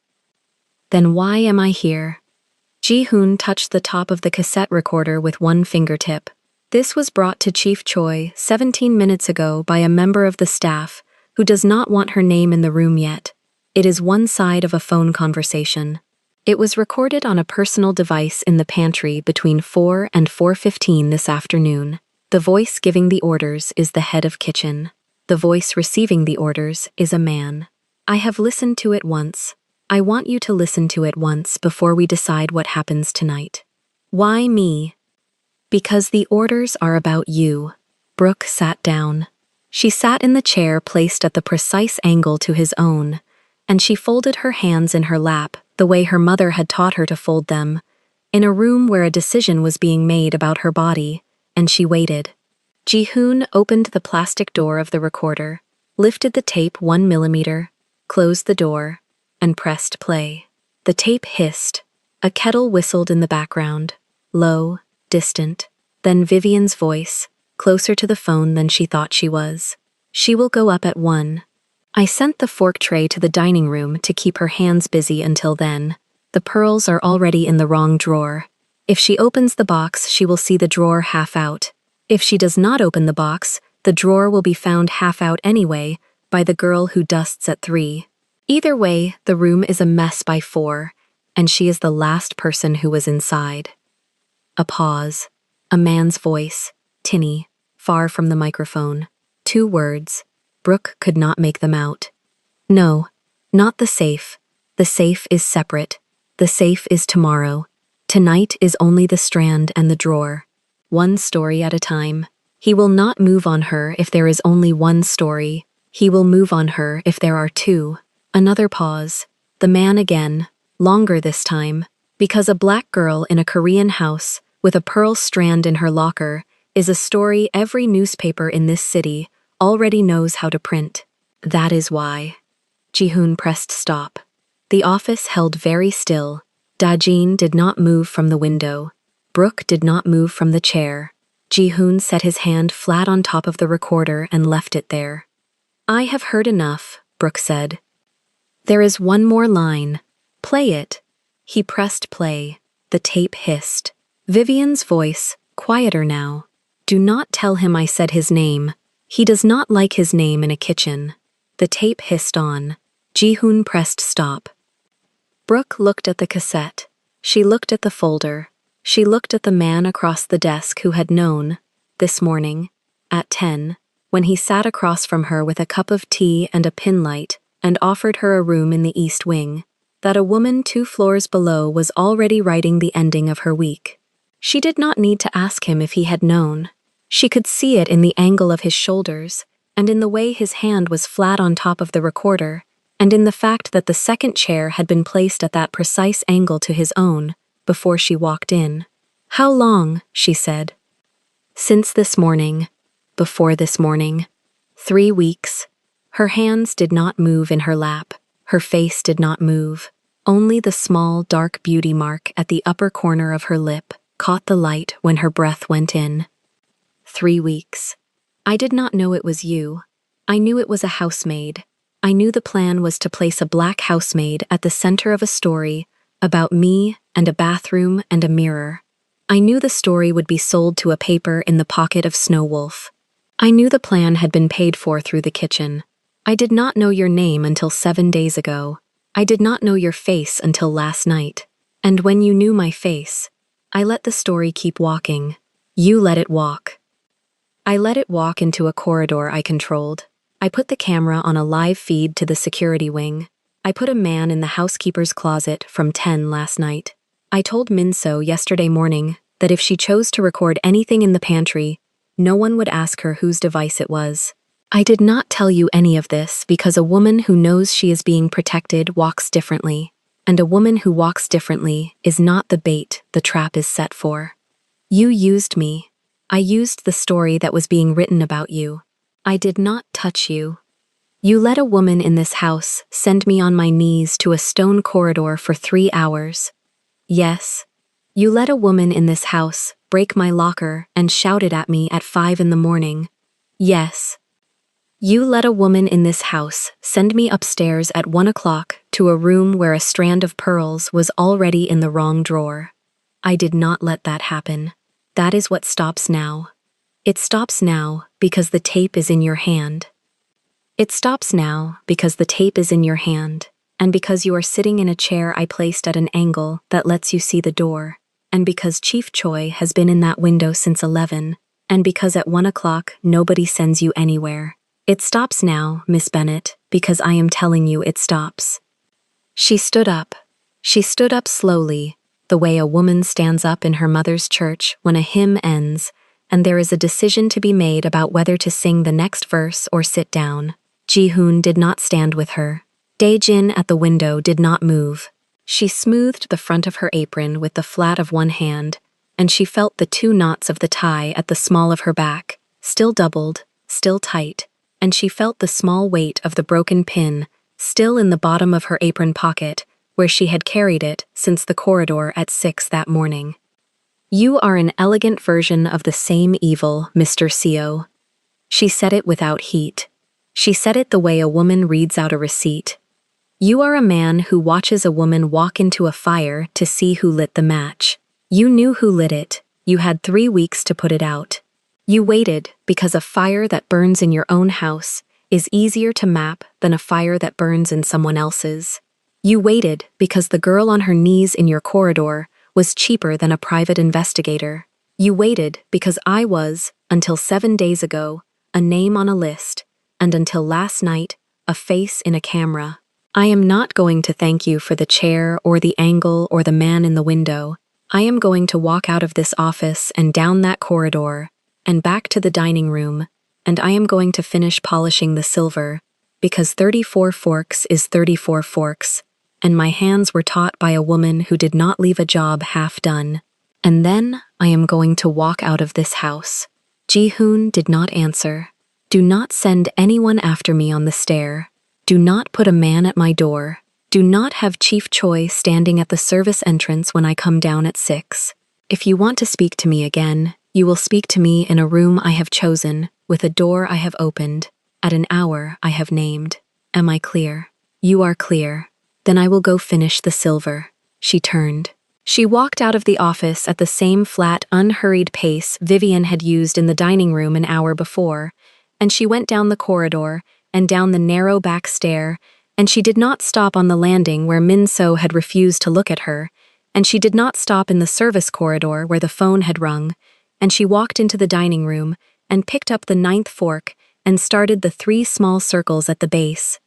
Then why am I here?" Ji-hoon touched the top of the cassette recorder with one fingertip. "This was brought to Chief Choi 17 minutes ago by a member of the staff who does not want her name in the room yet. It is one side of a phone conversation. It was recorded on a personal device in the pantry between 4 and 4:15 this afternoon. The voice giving the orders is the head of kitchen. The voice receiving the orders is a man. I have listened to it once. I want you to listen to it once before we decide what happens tonight." "Why me?" "Because the orders are about you." Brooke sat down. She sat in the chair placed at the precise angle to his own, and she folded her hands in her lap the way her mother had taught her to fold them, in a room where a decision was being made about her body, and she waited. Ji-hoon opened the plastic door of the recorder, lifted the tape 1 millimeter, closed the door, and pressed play. The tape hissed. A kettle whistled in the background, low, distant. Then Vivian's voice, closer to the phone than she thought she was. "She will go up at 1. I sent the fork tray to the dining room to keep her hands busy until then. The pearls are already in the wrong drawer. If she opens the box, she will see the drawer half out. If she does not open the box, the drawer will be found half out anyway by the girl who dusts at 3. Either way, the room is a mess by 4, and she is the last person who was inside." A pause. A man's voice, tinny, far from the microphone. 2 words. Brooke could not make them out. "No, not the safe. The safe is separate. The safe is tomorrow. Tonight is only the strand and the drawer. One story at a time. He will not move on her if there is only one story. He will move on her if there are 2. Another pause. The man again, longer this time, because a black girl in a Korean house with a pearl strand in her locker is a story every newspaper in this city already knows how to print. That is why." Ji-hoon pressed stop. The office held very still. Da-jin did not move from the window. Brooke did not move from the chair. Ji-hoon set his hand flat on top of the recorder and left it there. "I have heard enough," Brooke said. "There is one more line. Play it." He pressed play. The tape hissed. Vivian's voice, quieter now. "Do not tell him I said his name. He does not like his name in a kitchen." The tape hissed on. Ji-hoon pressed stop. Brooke looked at the cassette. She looked at the folder. She looked at the man across the desk who had known, this morning, at 10, when he sat across from her with a cup of tea and a pin light and offered her a room in the East Wing, that a woman 2 floors below was already writing the ending of her week. She did not need to ask him if he had known. She could see it in the angle of his shoulders, and in the way his hand was flat on top of the recorder, and in the fact that the second chair had been placed at that precise angle to his own before she walked in. "How long?" she said. "Since this morning. Before this morning. 3 weeks." Her hands did not move in her lap. Her face did not move. Only the small, dark beauty mark at the upper corner of her lip caught the light when her breath went in. 3 weeks. "I did not know it was you. I knew it was a housemaid. I knew the plan was to place a black housemaid at the center of a story about me and a bathroom and a mirror. I knew the story would be sold to a paper in the pocket of Snow Wolf. I knew the plan had been paid for through the kitchen. I did not know your name until 7 days ago. I did not know your face until last night. And when you knew my face, I let the story keep walking. You let it walk. I let it walk into a corridor I controlled. I put the camera on a live feed to the security wing. I put a man in the housekeeper's closet from 10 last night. I told Minso yesterday morning that if she chose to record anything in the pantry, no one would ask her whose device it was. I did not tell you any of this because a woman who knows she is being protected walks differently, and a woman who walks differently is not the bait the trap is set for. You used me. I used the story that was being written about you. I did not touch you. You let a woman in this house send me on my knees to a stone corridor for 3 hours. Yes. You let a woman in this house break my locker and shouted at me at 5 in the morning. Yes. You let a woman in this house send me upstairs at 1 o'clock to a room where a strand of pearls was already in the wrong drawer. I did not let that happen. That is what stops now. It stops now because the tape is in your hand. It stops now because the tape is in your hand, and because you are sitting in a chair I placed at an angle that lets you see the door, and because Chief Choi has been in that window since 11, and because at 1 o'clock nobody sends you anywhere. It stops now, Miss Bennett, because I am telling you it stops. She stood up. She stood up slowly, the way a woman stands up in her mother's church when a hymn ends, and there is a decision to be made about whether to sing the next verse or sit down. Ji-hoon did not stand with her. Dae-jin at the window did not move. She smoothed the front of her apron with the flat of one hand, and she felt the 2 knots of the tie at the small of her back, still doubled, still tight, and she felt the small weight of the broken pin, still in the bottom of her apron pocket, where she had carried it since the corridor at 6 that morning. You are an elegant version of the same evil, Mr. Seo. She said it without heat. She said it the way a woman reads out a receipt. You are a man who watches a woman walk into a fire to see who lit the match. You knew who lit it. You had 3 weeks to put it out. You waited because a fire that burns in your own house is easier to map than a fire that burns in someone else's. You waited because the girl on her knees in your corridor was cheaper than a private investigator. You waited because I was, until 7 days ago, a name on a list, and until last night, a face in a camera. I am not going to thank you for the chair or the angle or the man in the window. I am going to walk out of this office and down that corridor, and back to the dining room, and I am going to finish polishing the silver, because 34 forks is 34 forks, and my hands were taught by a woman who did not leave a job half done. And then I am going to walk out of this house. Ji-hoon did not answer. Do not send anyone after me on the stair. Do not put a man at my door. Do not have Chief Choi standing at the service entrance when I come down at 6. If you want to speak to me again, you will speak to me in a room I have chosen, with a door I have opened, at an hour I have named. Am I clear? You are clear. Then I will go finish the silver. She turned. She walked out of the office at the same flat, unhurried pace Vivian had used in the dining room an hour before, and she went down the corridor and down the narrow back stair, and she did not stop on the landing where Min-so had refused to look at her, and she did not stop in the service corridor where the phone had rung, and she walked into the dining room and picked up the 9th fork and started the 3 small circles at the base.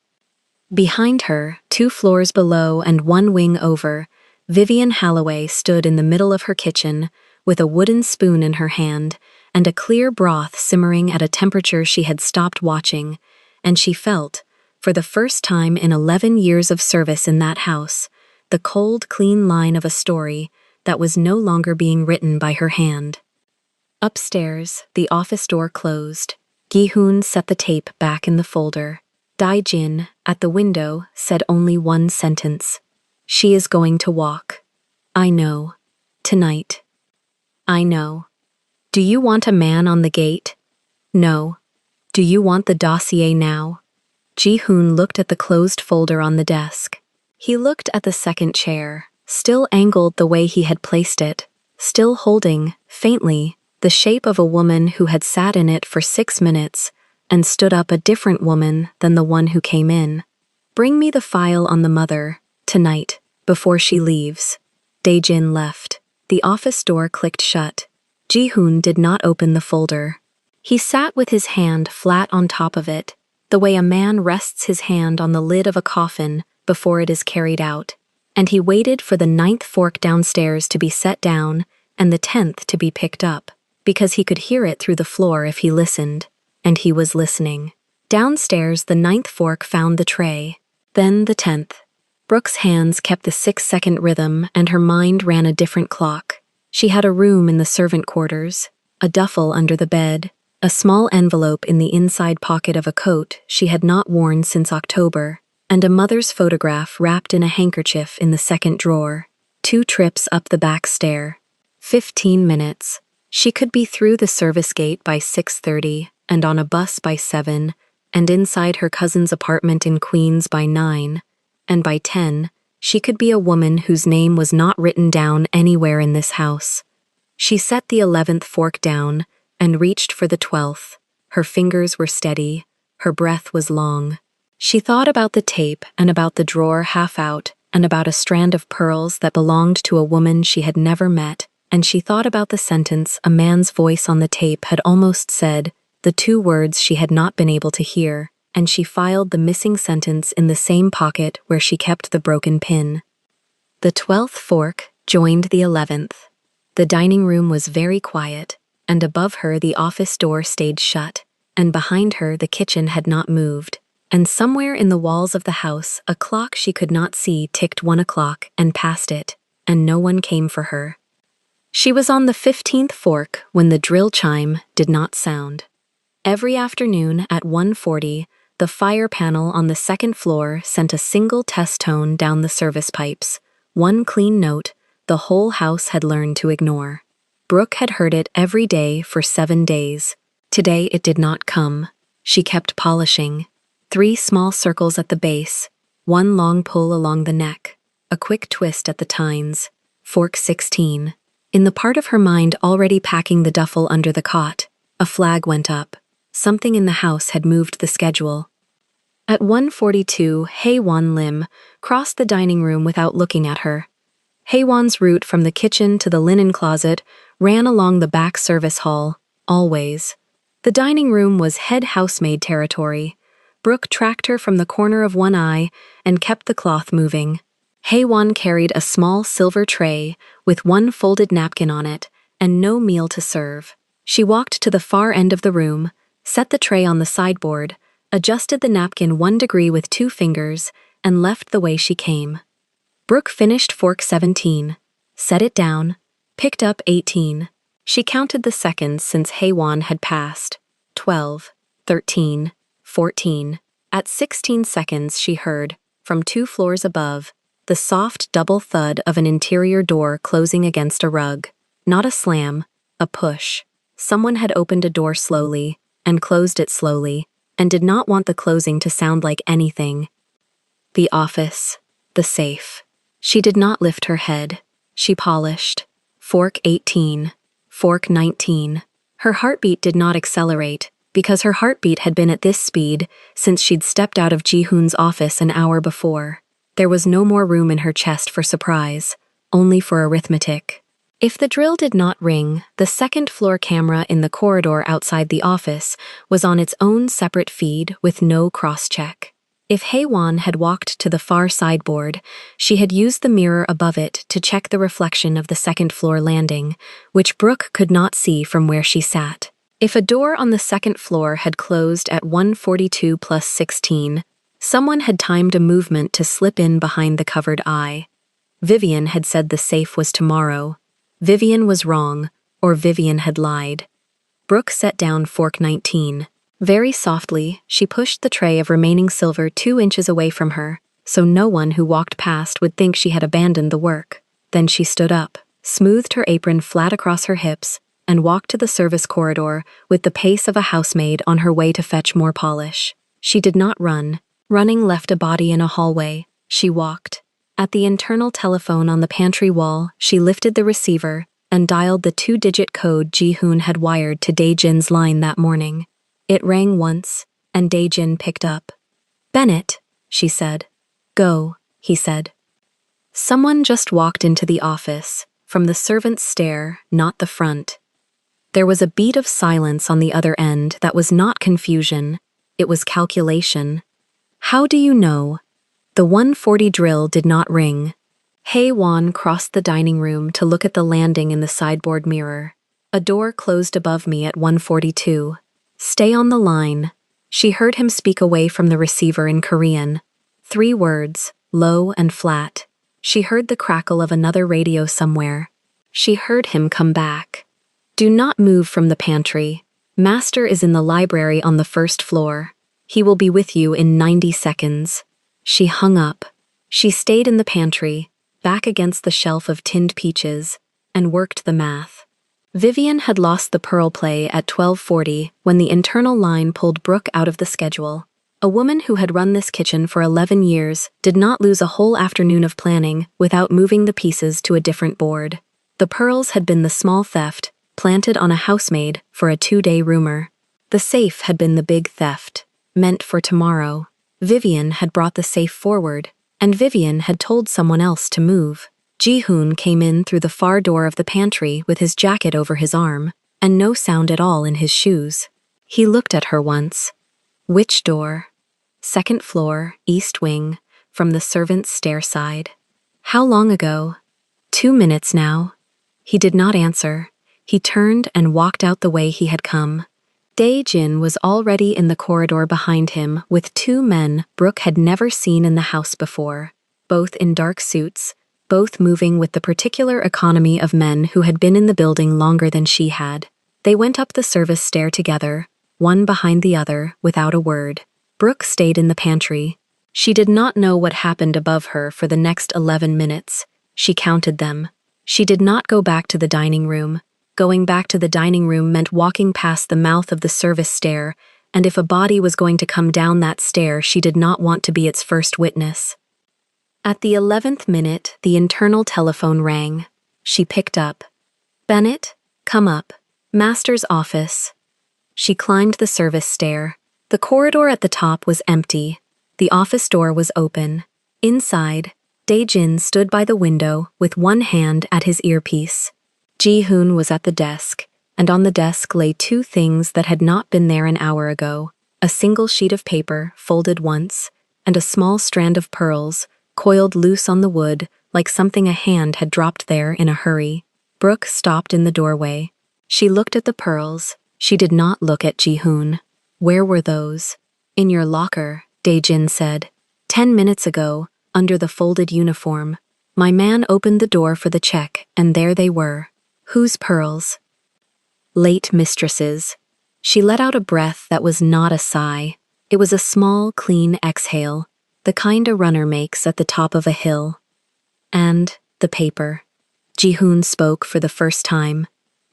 Behind her, 2 floors below and 1 wing over, Vivian Holloway stood in the middle of her kitchen with a wooden spoon in her hand and a clear broth simmering at a temperature she had stopped watching, and she felt, for the first time in 11 years of service in that house, the cold, clean line of a story that was no longer being written by her hand. Upstairs, the office door closed. Gi-hoon set the tape back in the folder. Dae-jin, at the window, said only one sentence. She is going to walk. I know. Tonight. I know. Do you want a man on the gate? No. Do you want the dossier now? Ji-hoon looked at the closed folder on the desk. He looked at the second chair, still angled the way he had placed it, still holding, faintly, the shape of a woman who had sat in it for 6 minutes and stood up a different woman than the one who came in. Bring me the file on the mother, tonight, before she leaves. Dae-jin left. The office door clicked shut. Ji-hoon did not open the folder. He sat with his hand flat on top of it, the way a man rests his hand on the lid of a coffin before it is carried out, and he waited for the 9th fork downstairs to be set down and the 10th to be picked up, because he could hear it through the floor if he listened, and he was listening. Downstairs, the 9th fork found the tray, then the 10th. Brooke's hands kept the 6-second rhythm, and her mind ran a different clock. She had a room in the servant quarters, a duffel under the bed, a small envelope in the inside pocket of a coat she had not worn since October, and a mother's photograph wrapped in a handkerchief in the second drawer. 2 trips up the back stair. 15 minutes. She could be through the service gate by 6:30 and on a bus by 7, and inside her cousin's apartment in Queens by 9, and by 10, she could be a woman whose name was not written down anywhere in this house. She set the 11th fork down and reached for the 12th. Her fingers were steady, her breath was long. She thought about the tape and about the drawer half out and about a strand of pearls that belonged to a woman she had never met, and she thought about the sentence a man's voice on the tape had almost said, the 2 words she had not been able to hear, and she filed the missing sentence in the same pocket where she kept the broken pin. The 12th fork joined the 11th. The dining room was very quiet, and above her the office door stayed shut, and behind her the kitchen had not moved, and somewhere in the walls of the house a clock she could not see ticked 1 o'clock and passed it, and no one came for her. She was on the 15th fork when the drill chime did not sound. Every afternoon at 1:40, the fire panel on the 2nd floor sent a single test tone down the service pipes, 1 clean note the whole house had learned to ignore. Brooke had heard it every day for 7 days. Today it did not come. She kept polishing. 3 small circles at the base, 1 long pull along the neck, a quick twist at the tines. Fork 16. In the part of her mind already packing the duffel under the cot, a flag went up. Something in the house had moved the schedule. At 1:42, Hae-won Lim crossed the dining room without looking at her. Hae-won's route from the kitchen to the linen closet ran along the back service hall, always. The dining room was head housemaid territory. Brooke tracked her from the corner of one eye and kept the cloth moving. Hae-won carried a small silver tray with 1 folded napkin on it and no meal to serve. She walked to the far end of the room, set the tray on the sideboard, adjusted the napkin 1 degree with 2 fingers, and left the way she came. Brooke finished fork 17, set it down, picked up 18. She counted the seconds since Hae-won had passed. 12, 13, 14. At 16 seconds she heard, from 2 floors above, the soft double thud of an interior door closing against a rug. Not a slam, a push. Someone had opened a door slowly, and closed it slowly, and did not want the closing to sound like anything. The office, the safe. She did not lift her head. She polished. Fork 18, fork 19. Her heartbeat did not accelerate, because her heartbeat had been at this speed since she'd stepped out of Ji-hoon's office an hour before. There was no more room in her chest for surprise, only for arithmetic. If the drill did not ring, the 2nd floor camera in the corridor outside the office was on its own separate feed with no cross-check. If Hae-won had walked to the far sideboard, she had used the mirror above it to check the reflection of the 2nd floor landing, which Brooke could not see from where she sat. If a door on the 2nd floor had closed at 1:42 plus 16, someone had timed a movement to slip in behind the covered eye. Vivian had said the safe was tomorrow. Vivian was wrong, or Vivian had lied. Brooke set down fork 19. Very softly, she pushed the tray of remaining silver 2 inches away from her, so no one who walked past would think she had abandoned the work. Then she stood up, smoothed her apron flat across her hips, and walked to the service corridor with the pace of a housemaid on her way to fetch more polish. She did not run. Running left a body in a hallway. She walked. At the internal telephone on the pantry wall, she lifted the receiver and dialed the 2-digit code Ji-hoon had wired to Dae-jin's line that morning. It rang once, and Dae-jin picked up. "Bennett," she said. "Go," he said. Someone just walked into the office, from the servant's stair, not the front. There was a beat of silence on the other end that was not confusion, it was calculation. How do you know? The 140 drill did not ring. Hae-won crossed the dining room to look at the landing in the sideboard mirror. A door closed above me at 142. Stay on the line. She heard him speak away from the receiver in Korean. 3 words, low and flat. She heard the crackle of another radio somewhere. She heard him come back. Do not move from the pantry. Master is in the library on the 1st floor. He will be with you in 90 seconds. She hung up. She stayed in the pantry, back against the shelf of tinned peaches, and worked the math. Vivian had lost the pearl play at 12:40 when the internal line pulled Brooke out of the schedule. A woman who had run this kitchen for 11 years did not lose a whole afternoon of planning without moving the pieces to a different board. The pearls had been the small theft, planted on a housemaid for a 2-day rumor. The safe had been the big theft, meant for tomorrow. Vivian had brought the safe forward, and Vivian had told someone else to move. Ji-hoon came in through the far door of the pantry with his jacket over his arm, and no sound at all in his shoes. He looked at her once. Which door? 2nd floor, east wing, from the servants' stair side. How long ago? 2 minutes now. He did not answer. He turned and walked out the way he had come. Dae-jin was already in the corridor behind him with 2 men Brooke had never seen in the house before, both in dark suits, both moving with the particular economy of men who had been in the building longer than she had. They went up the service stair together, one behind the other, without a word. Brooke stayed in the pantry. She did not know what happened above her for the next 11 minutes. She counted them. She did not go back to the dining room. Going back to the dining room meant walking past the mouth of the service stair, and if a body was going to come down that stair, she did not want to be its first witness. At the 11th minute, the internal telephone rang. She picked up. Bennett, come up. Master's office. She climbed the service stair. The corridor at the top was empty. The office door was open. Inside, Dae-jin stood by the window with one hand at his earpiece. Ji-hoon was at the desk, and on the desk lay 2 things that had not been there an hour ago: a single sheet of paper, folded once, and a small strand of pearls, coiled loose on the wood like something a hand had dropped there in a hurry. Brooke stopped in the doorway. She looked at the pearls. She did not look at Ji-hoon. Where were those? In your locker, Dae-jin said. 10 minutes ago, under the folded uniform. My man opened the door for the check, and there they were. Whose pearls? Late mistress's. She let out a breath that was not a sigh. It was a small, clean exhale, the kind a runner makes at the top of a hill. And the paper. Ji-hoon spoke for the first time.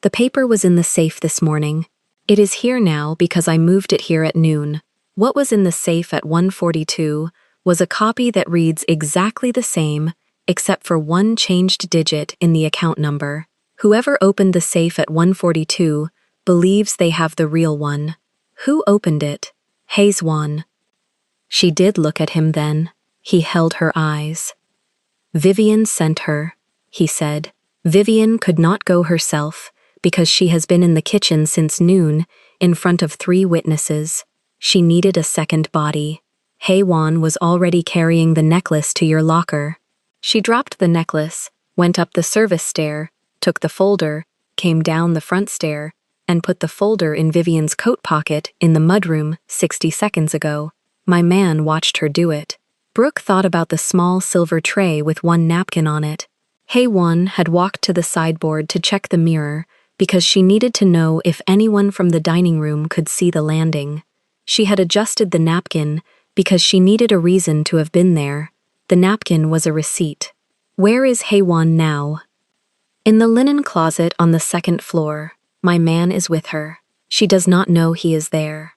The paper was in the safe this morning. It is here now because I moved it here at noon. What was in the safe at 142 was a copy that reads exactly the same, except for one changed digit in the account number. Whoever opened the safe at 142 believes they have the real one. Who opened it? Hae-won. She did look at him then. He held her eyes. Vivian sent her, he said. Vivian could not go herself because she has been in the kitchen since noon in front of 3 witnesses. She needed a second body. Hae-won was already carrying the necklace to your locker. She dropped the necklace, went up the service stair, took the folder, came down the front stair, and put the folder in Vivian's coat pocket in the mudroom 60 seconds ago. My man watched her do it. Brooke thought about the small silver tray with one napkin on it. Hae-won had walked to the sideboard to check the mirror because she needed to know if anyone from the dining room could see the landing. She had adjusted the napkin because she needed a reason to have been there. The napkin was a receipt. Where is Hae-won now? In the linen closet on the 2nd floor. My man is with her. She does not know he is there.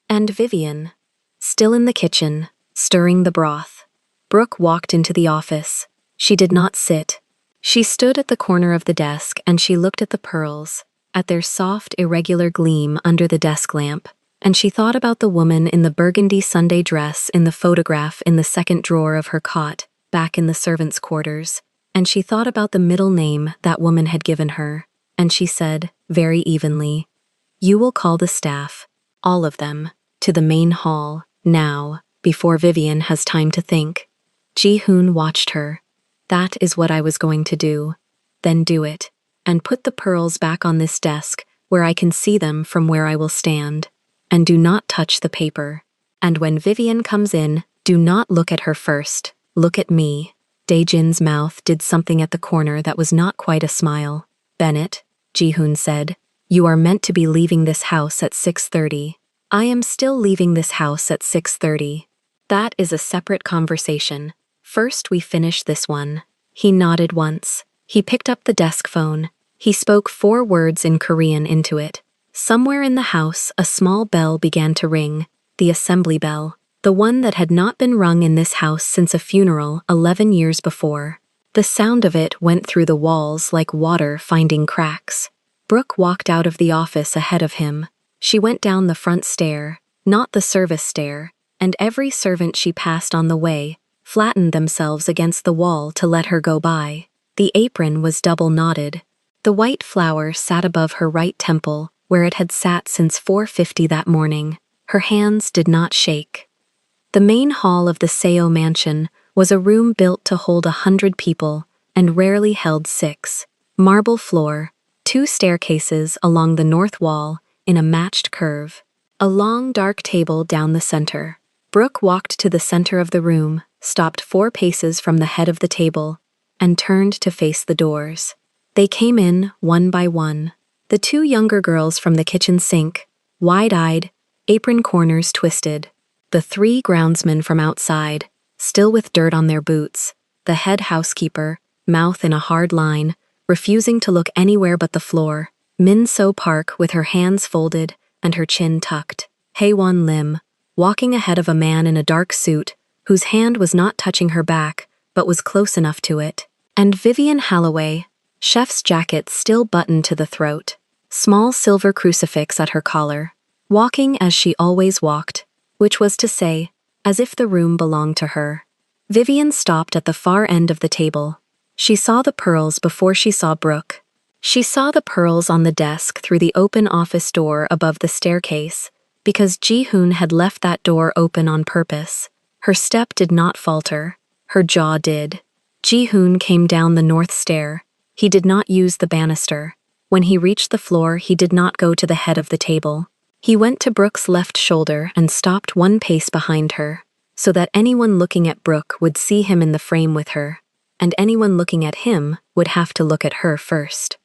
And Vivian, still in the kitchen, stirring the broth. Brooke walked into the office. She did not sit. She stood at the corner of the desk and she looked at the pearls, at their soft, irregular gleam under the desk lamp, and she thought about the woman in the burgundy Sunday dress in the photograph in the 2nd drawer of her cot, back in the servants' quarters, and she thought about the middle name that woman had given her. and she said, very evenly, "You will call the staff, all of them, to the main hall, now, before Vivian has time to think." Ji-hoon watched her. "That is what I was going to do." "Then do it, and put the pearls back on this desk, where I can see them from where I will stand. And do not touch the paper. And when Vivian comes in, do not look at her first. Look at me." Daejin's mouth did something at the corner that was not quite a smile. "Bennett," Ji-hoon said, "you are meant to be leaving this house at 6:30. I am still leaving this house at 6:30. That is a separate conversation. First we finish this one." He nodded once. He picked up the desk phone. He spoke 4 words in Korean into it. Somewhere in the house, a small bell began to ring. The assembly bell. The one that had not been rung in this house since a funeral 11 years before. The sound of it went through the walls like water finding cracks. Brooke walked out of the office ahead of him. She went down the front stair, not the service stair, and every servant she passed on the way flattened themselves against the wall to let her go by. The apron was double knotted. The white flower sat above her right temple, where it had sat since 4:50 that morning. Her hands did not shake. The main hall of the Seo mansion was a room built to hold 100 people and rarely held 6. Marble floor, 2 staircases along the north wall in a matched curve. A long dark table down the center. Brooke walked to the center of the room, stopped 4 paces from the head of the table, and turned to face the doors. They came in one by one. The 2 younger girls from the kitchen sink, wide-eyed, apron corners twisted. The 3 groundsmen from outside, still with dirt on their boots. The head housekeeper, mouth in a hard line, refusing to look anywhere but the floor. Min So Park with her hands folded and her chin tucked. Haewon Lim, walking ahead of a man in a dark suit, whose hand was not touching her back, but was close enough to it. And Vivian Holloway, chef's jacket still buttoned to the throat, small silver crucifix at her collar, walking as she always walked, which was to say, as if the room belonged to her. Vivian stopped at the far end of the table. She saw the pearls before she saw Brooke. She saw the pearls on the desk through the open office door above the staircase, because Ji-hoon had left that door open on purpose. Her step did not falter. Her jaw did. Ji-hoon came down the north stair. He did not use the banister. When he reached the floor, he did not go to the head of the table. He went to Brooke's left shoulder and stopped 1 pace behind her, so that anyone looking at Brooke would see him in the frame with her, and anyone looking at him would have to look at her first.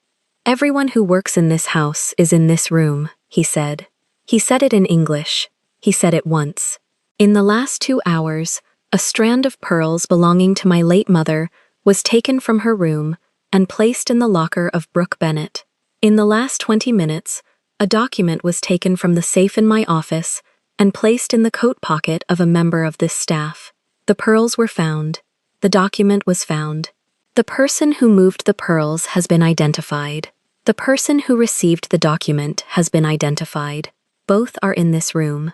"Everyone who works in this house is in this room," he said. He said it in English. He said it once. "In the last 2 hours, a strand of pearls belonging to my late mother was taken from her room and placed in the locker of Brooke Bennett. In the last 20 minutes, a document was taken from the safe in my office and placed in the coat pocket of a member of this staff. The pearls were found. The document was found. The person who moved the pearls has been identified. The person who received the document has been identified. Both are in this room."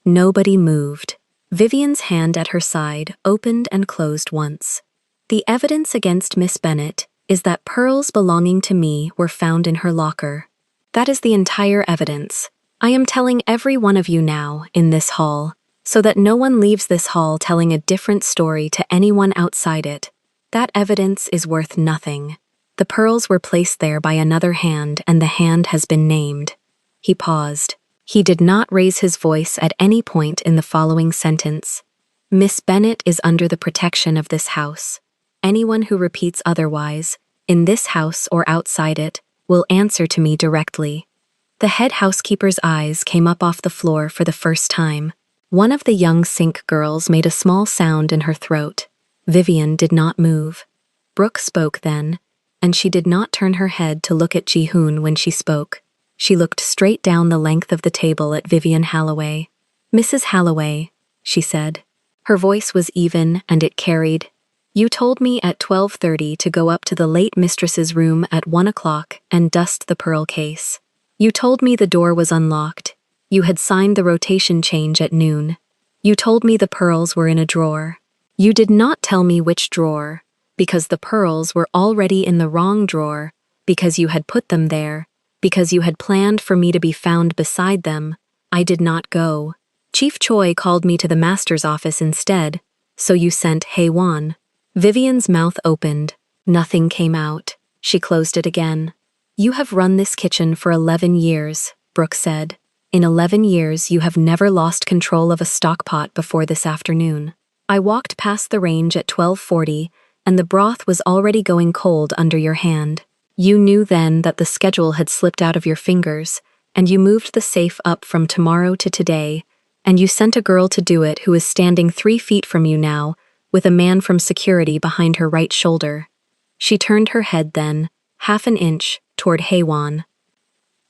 Nobody moved. Vivian's hand at her side opened and closed once. "The evidence against Miss Bennett is that pearls belonging to me were found in her locker. That is the entire evidence. I am telling every one of you now, in this hall, so that no one leaves this hall telling a different story to anyone outside it. That evidence is worth nothing. The pearls were placed there by another hand, and the hand has been named." He paused. He did not raise his voice at any point in the following sentence. "Miss Bennett is under the protection of this house. Anyone who repeats otherwise, in this house or outside it, will answer to me directly." The head housekeeper's eyes came up off the floor for the first time. One of the young sink girls made a small sound in her throat. Vivian did not move. Brooke spoke then, and she did not turn her head to look at Ji-hoon when she spoke. She looked straight down the length of the table at Vivian Holloway. "Mrs. Holloway," she said. Her voice was even and it carried. "You told me at 12:30 to go up to the late mistress's room at 1 o'clock and dust the pearl case. You told me the door was unlocked. You had signed the rotation change at noon. You told me the pearls were in a drawer. You did not tell me which drawer, because the pearls were already in the wrong drawer, because you had put them there, because you had planned for me to be found beside them, I did not go. Chief Choi called me to the master's office instead, so you sent Hae-won. Vivian's mouth opened. Nothing came out. She closed it again. You have run this kitchen for 11 years, Brooke said. In 11 years, you have never lost control of a stock pot before this afternoon. I walked past the range at 12:40, and the broth was already going cold under your hand. You knew then that the schedule had slipped out of your fingers, and you moved the safe up from tomorrow to today, and you sent a girl to do it who is standing 3 feet from you now, with a man from security behind her right shoulder. She turned her head then, half an inch, toward Hae-won.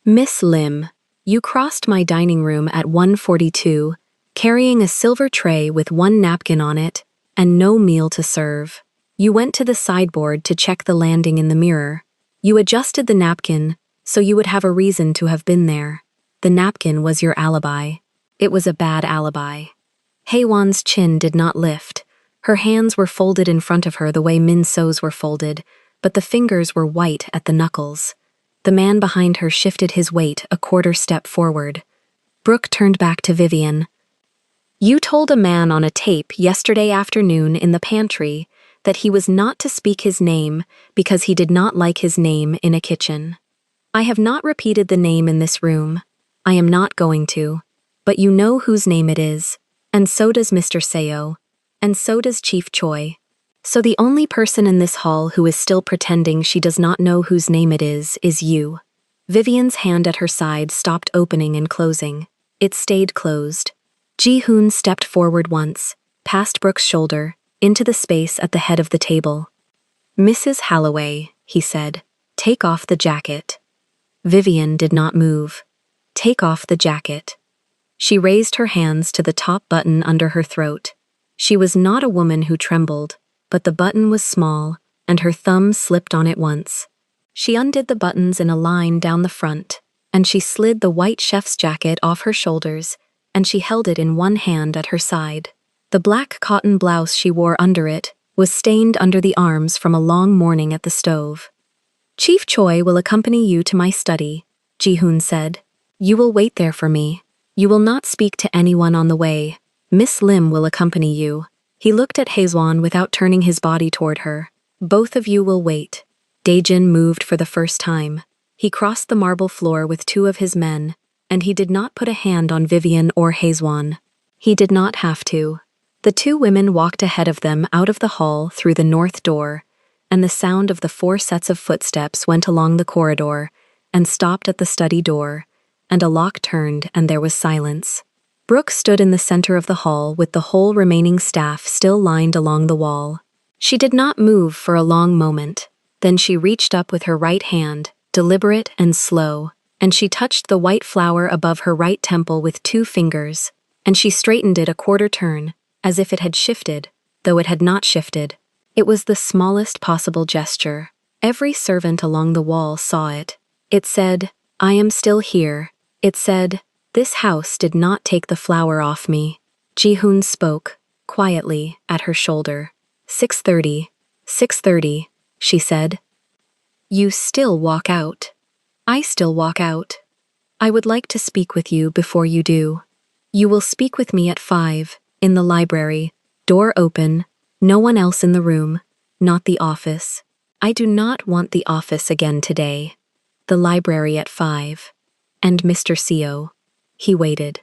Miss Lim, you crossed my dining room at 1:42, carrying a silver tray with 1 napkin on it, and no meal to serve. You went to the sideboard to check the landing in the mirror. You adjusted the napkin, so you would have a reason to have been there. The napkin was your alibi. It was a bad alibi. Hae-won's chin did not lift. Her hands were folded in front of her the way Min So's were folded, but the fingers were white at the knuckles. The man behind her shifted his weight a quarter step forward. Brooke turned back to Vivian. You told a man on a tape yesterday afternoon in the pantry that he was not to speak his name because he did not like his name in a kitchen. I have not repeated the name in this room. I am not going to. But you know whose name it is, and so does Mr. Seo, and so does Chief Choi. So the only person in this hall who is still pretending she does not know whose name it is you. Vivian's hand at her side stopped opening and closing. It stayed closed. Ji-hoon stepped forward once, past Brooke's shoulder, into the space at the head of the table. Mrs. Halloway, he said, take off the jacket. Vivian did not move. Take off the jacket. She raised her hands to the top button under her throat. She was not a woman who trembled, but the button was small, and her thumb slipped on it once. She undid the buttons in a line down the front, and she slid the white chef's jacket off her shoulders, and she held it in one hand at her side. The black cotton blouse she wore under it was stained under the arms from a long morning at the stove. Chief Choi will accompany you to my study, Ji-hoon said. You will wait there for me. You will not speak to anyone on the way. Miss Lim will accompany you. He looked at Hae-won without turning his body toward her. Both of you will wait. Daejin moved for the first time. He crossed the marble floor with 2 of his men, and he did not put a hand on Vivian or Hae-won. He did not have to. The 2 women walked ahead of them out of the hall through the north door, and the sound of the 4 sets of footsteps went along the corridor and stopped at the study door, and a lock turned and there was silence. Brooke stood in the center of the hall with the whole remaining staff still lined along the wall. She did not move for a long moment. Then she reached up with her right hand, deliberate and slow, and she touched the white flower above her right temple with 2 fingers, and she straightened it a quarter turn, as if it had shifted, though it had not shifted. It was the smallest possible gesture. Every servant along the wall saw it. It said, I am still here. It said, this house did not take the flower off me. Ji-hoon spoke, quietly, at her shoulder. 6:30, 6:30, she said. You still walk out. I still walk out. I would like to speak with you before you do. You will speak with me at 5, in the library, door open, no one else in the room, not the office. I do not want the office again today. The library at 5. And Mr. Seo. He waited.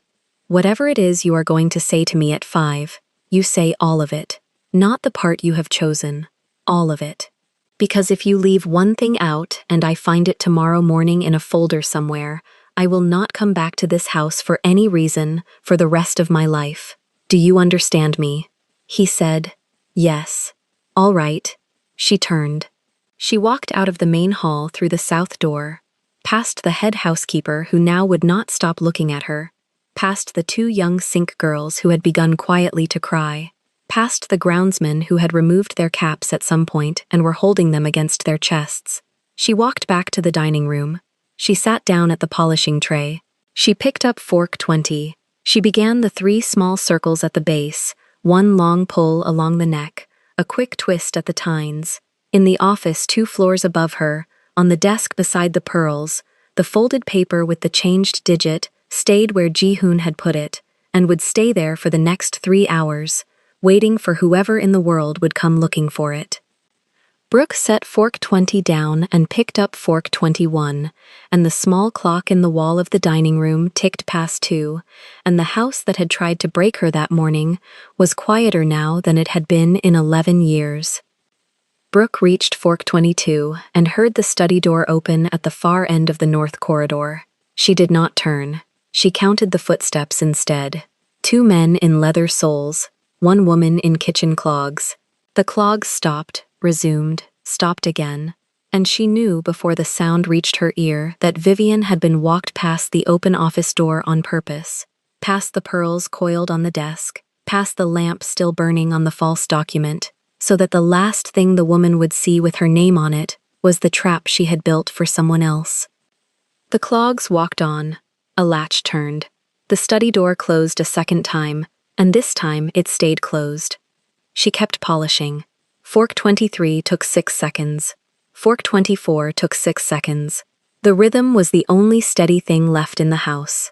Whatever it is you are going to say to me at 5, you say all of it, not the part you have chosen, all of it. Because if you leave one thing out and I find it tomorrow morning in a folder somewhere, I will not come back to this house for any reason for the rest of my life. Do you understand me? He said, yes. All right. She turned. She walked out of the main hall through the south door, past the head housekeeper who now would not stop looking at her, past the 2 young sink girls who had begun quietly to cry, past the groundsmen who had removed their caps at some point and were holding them against their chests. She walked back to the dining room. She sat down at the polishing tray. She picked up fork 20. She began the 3 small circles at the base, 1 long pull along the neck, a quick twist at the tines. In the office 2 floors above her, on the desk beside the pearls, the folded paper with the changed digit stayed where Ji-hoon had put it, and would stay there for the next 3 hours, waiting for whoever in the world would come looking for it. Brooke set fork 20 down and picked up fork 21, and the small clock in the wall of the dining room ticked past 2, and the house that had tried to break her that morning was quieter now than it had been in 11 years. Brooke reached fork 22 and heard the study door open at the far end of the north corridor. She did not turn. She counted the footsteps instead. 2 men in leather soles, 1 woman in kitchen clogs. The clogs stopped, resumed, stopped again, and she knew before the sound reached her ear that Vivian had been walked past the open office door on purpose, past the pearls coiled on the desk, past the lamp still burning on the false document, so that the last thing the woman would see with her name on it was the trap she had built for someone else. The clogs walked on. A latch turned. The study door closed a second time, and this time it stayed closed. She kept polishing. Fork 23 took 6 seconds. Fork 24 took 6 seconds. The rhythm was the only steady thing left in the house.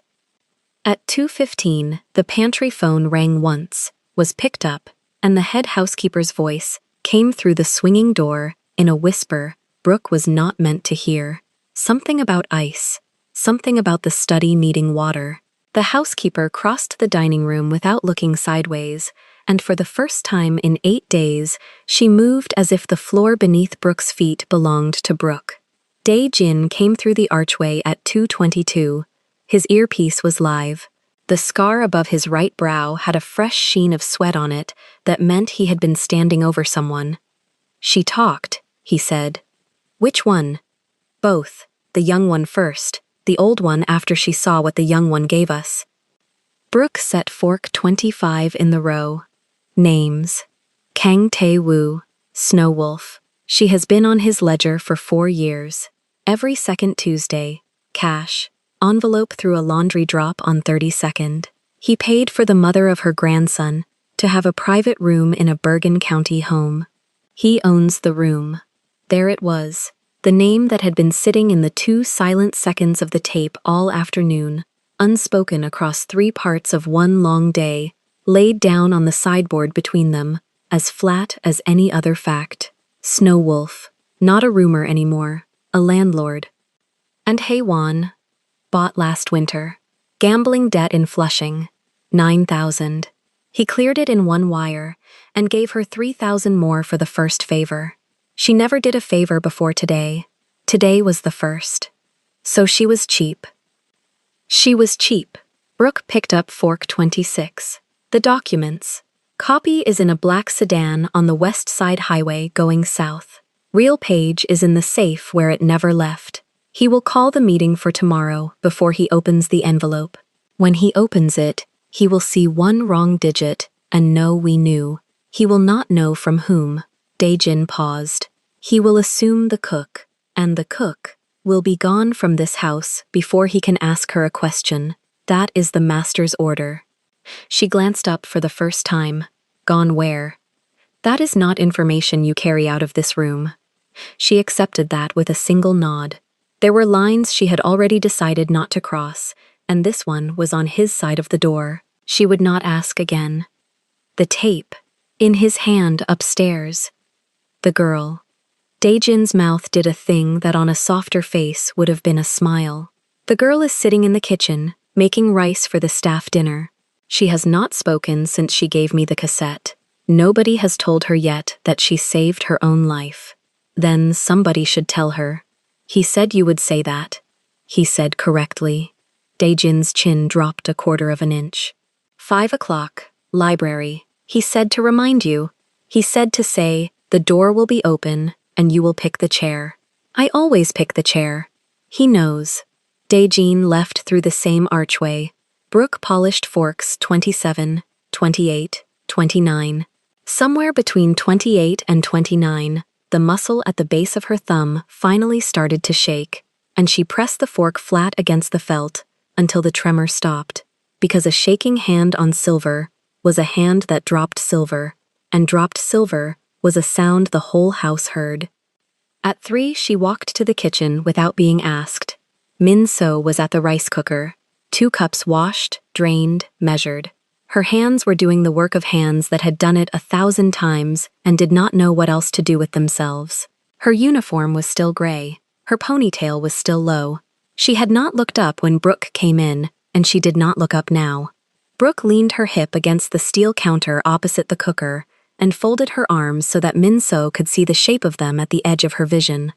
At 2:15, the pantry phone rang once, was picked up, and the head housekeeper's voice came through the swinging door in a whisper Brooke was not meant to hear. Something about ice. Something about the study needing water. The housekeeper crossed the dining room without looking sideways, and for the first time in 8 days, she moved as if the floor beneath Brooke's feet belonged to Brooke. Dae-jin came through the archway at 2:22. His earpiece was live. The scar above his right brow had a fresh sheen of sweat on it that meant he had been standing over someone. "She talked," he said. "Which one?" "Both. The young one first. The old one after she saw what the young one gave us." Brooke set fork 25 in the row. Names. Kang Tae-woo, Snow Wolf. She has been on his ledger for 4 years. Every second Tuesday. Cash. Envelope through a laundry drop on 32nd. He paid for the mother of her grandson to have a private room in a Bergen County home. He owns the room. There it was. The name that had been sitting in the 2 silent seconds of the tape all afternoon, unspoken across 3 parts of 1 long day, laid down on the sideboard between them, as flat as any other fact. Snow Wolf. Not a rumor anymore. A landlord. And Haewon. Bought last winter. Gambling debt in Flushing. 9,000. He cleared it in 1 wire, and gave her 3,000 more for the first favor. She never did a favor before today. Today was the first. So she was cheap. She was cheap. Brooke picked up fork 26. The documents. Copy is in a black sedan on the West Side Highway going south. Real page is in the safe where it never left. He will call the meeting for tomorrow before he opens the envelope. When he opens it, he will see 1 wrong digit and know we knew. He will not know from whom. Dae-jin paused. He will assume the cook, and the cook will be gone from this house before he can ask her a question. That is the master's order. She glanced up for the first time. Gone where? That is not information you carry out of this room. She accepted that with a single nod. There were lines she had already decided not to cross, and this one was on his side of the door. She would not ask again. The tape. In his hand upstairs. The girl. Dae-jin's mouth did a thing that on a softer face would have been a smile. The girl is sitting in the kitchen, making rice for the staff dinner. She has not spoken since she gave me the cassette. Nobody has told her yet that she saved her own life. Then somebody should tell her. He said you would say that. He said correctly. Dae-jin's chin dropped 1/4 of an inch. 5 o'clock, library. He said to remind you. He said to say, the door will be open, and you will pick the chair. I always pick the chair. He knows. Dae-jin left through the same archway. Brooke polished forks 27, 28, 29. Somewhere between 28 and 29, the muscle at the base of her thumb finally started to shake, and she pressed the fork flat against the felt until the tremor stopped, because a shaking hand on silver was a hand that dropped silver, and dropped silver was a sound the whole house heard. At 3, she walked to the kitchen without being asked. Min So was at the rice cooker. 2 cups washed, drained, measured. Her hands were doing the work of hands that had done it 1,000 times and did not know what else to do with themselves. Her uniform was still gray. Her ponytail was still low. She had not looked up when Brooke came in, and she did not look up now. Brooke leaned her hip against the steel counter opposite the cooker and folded her arms so that Min So could see the shape of them at the edge of her vision.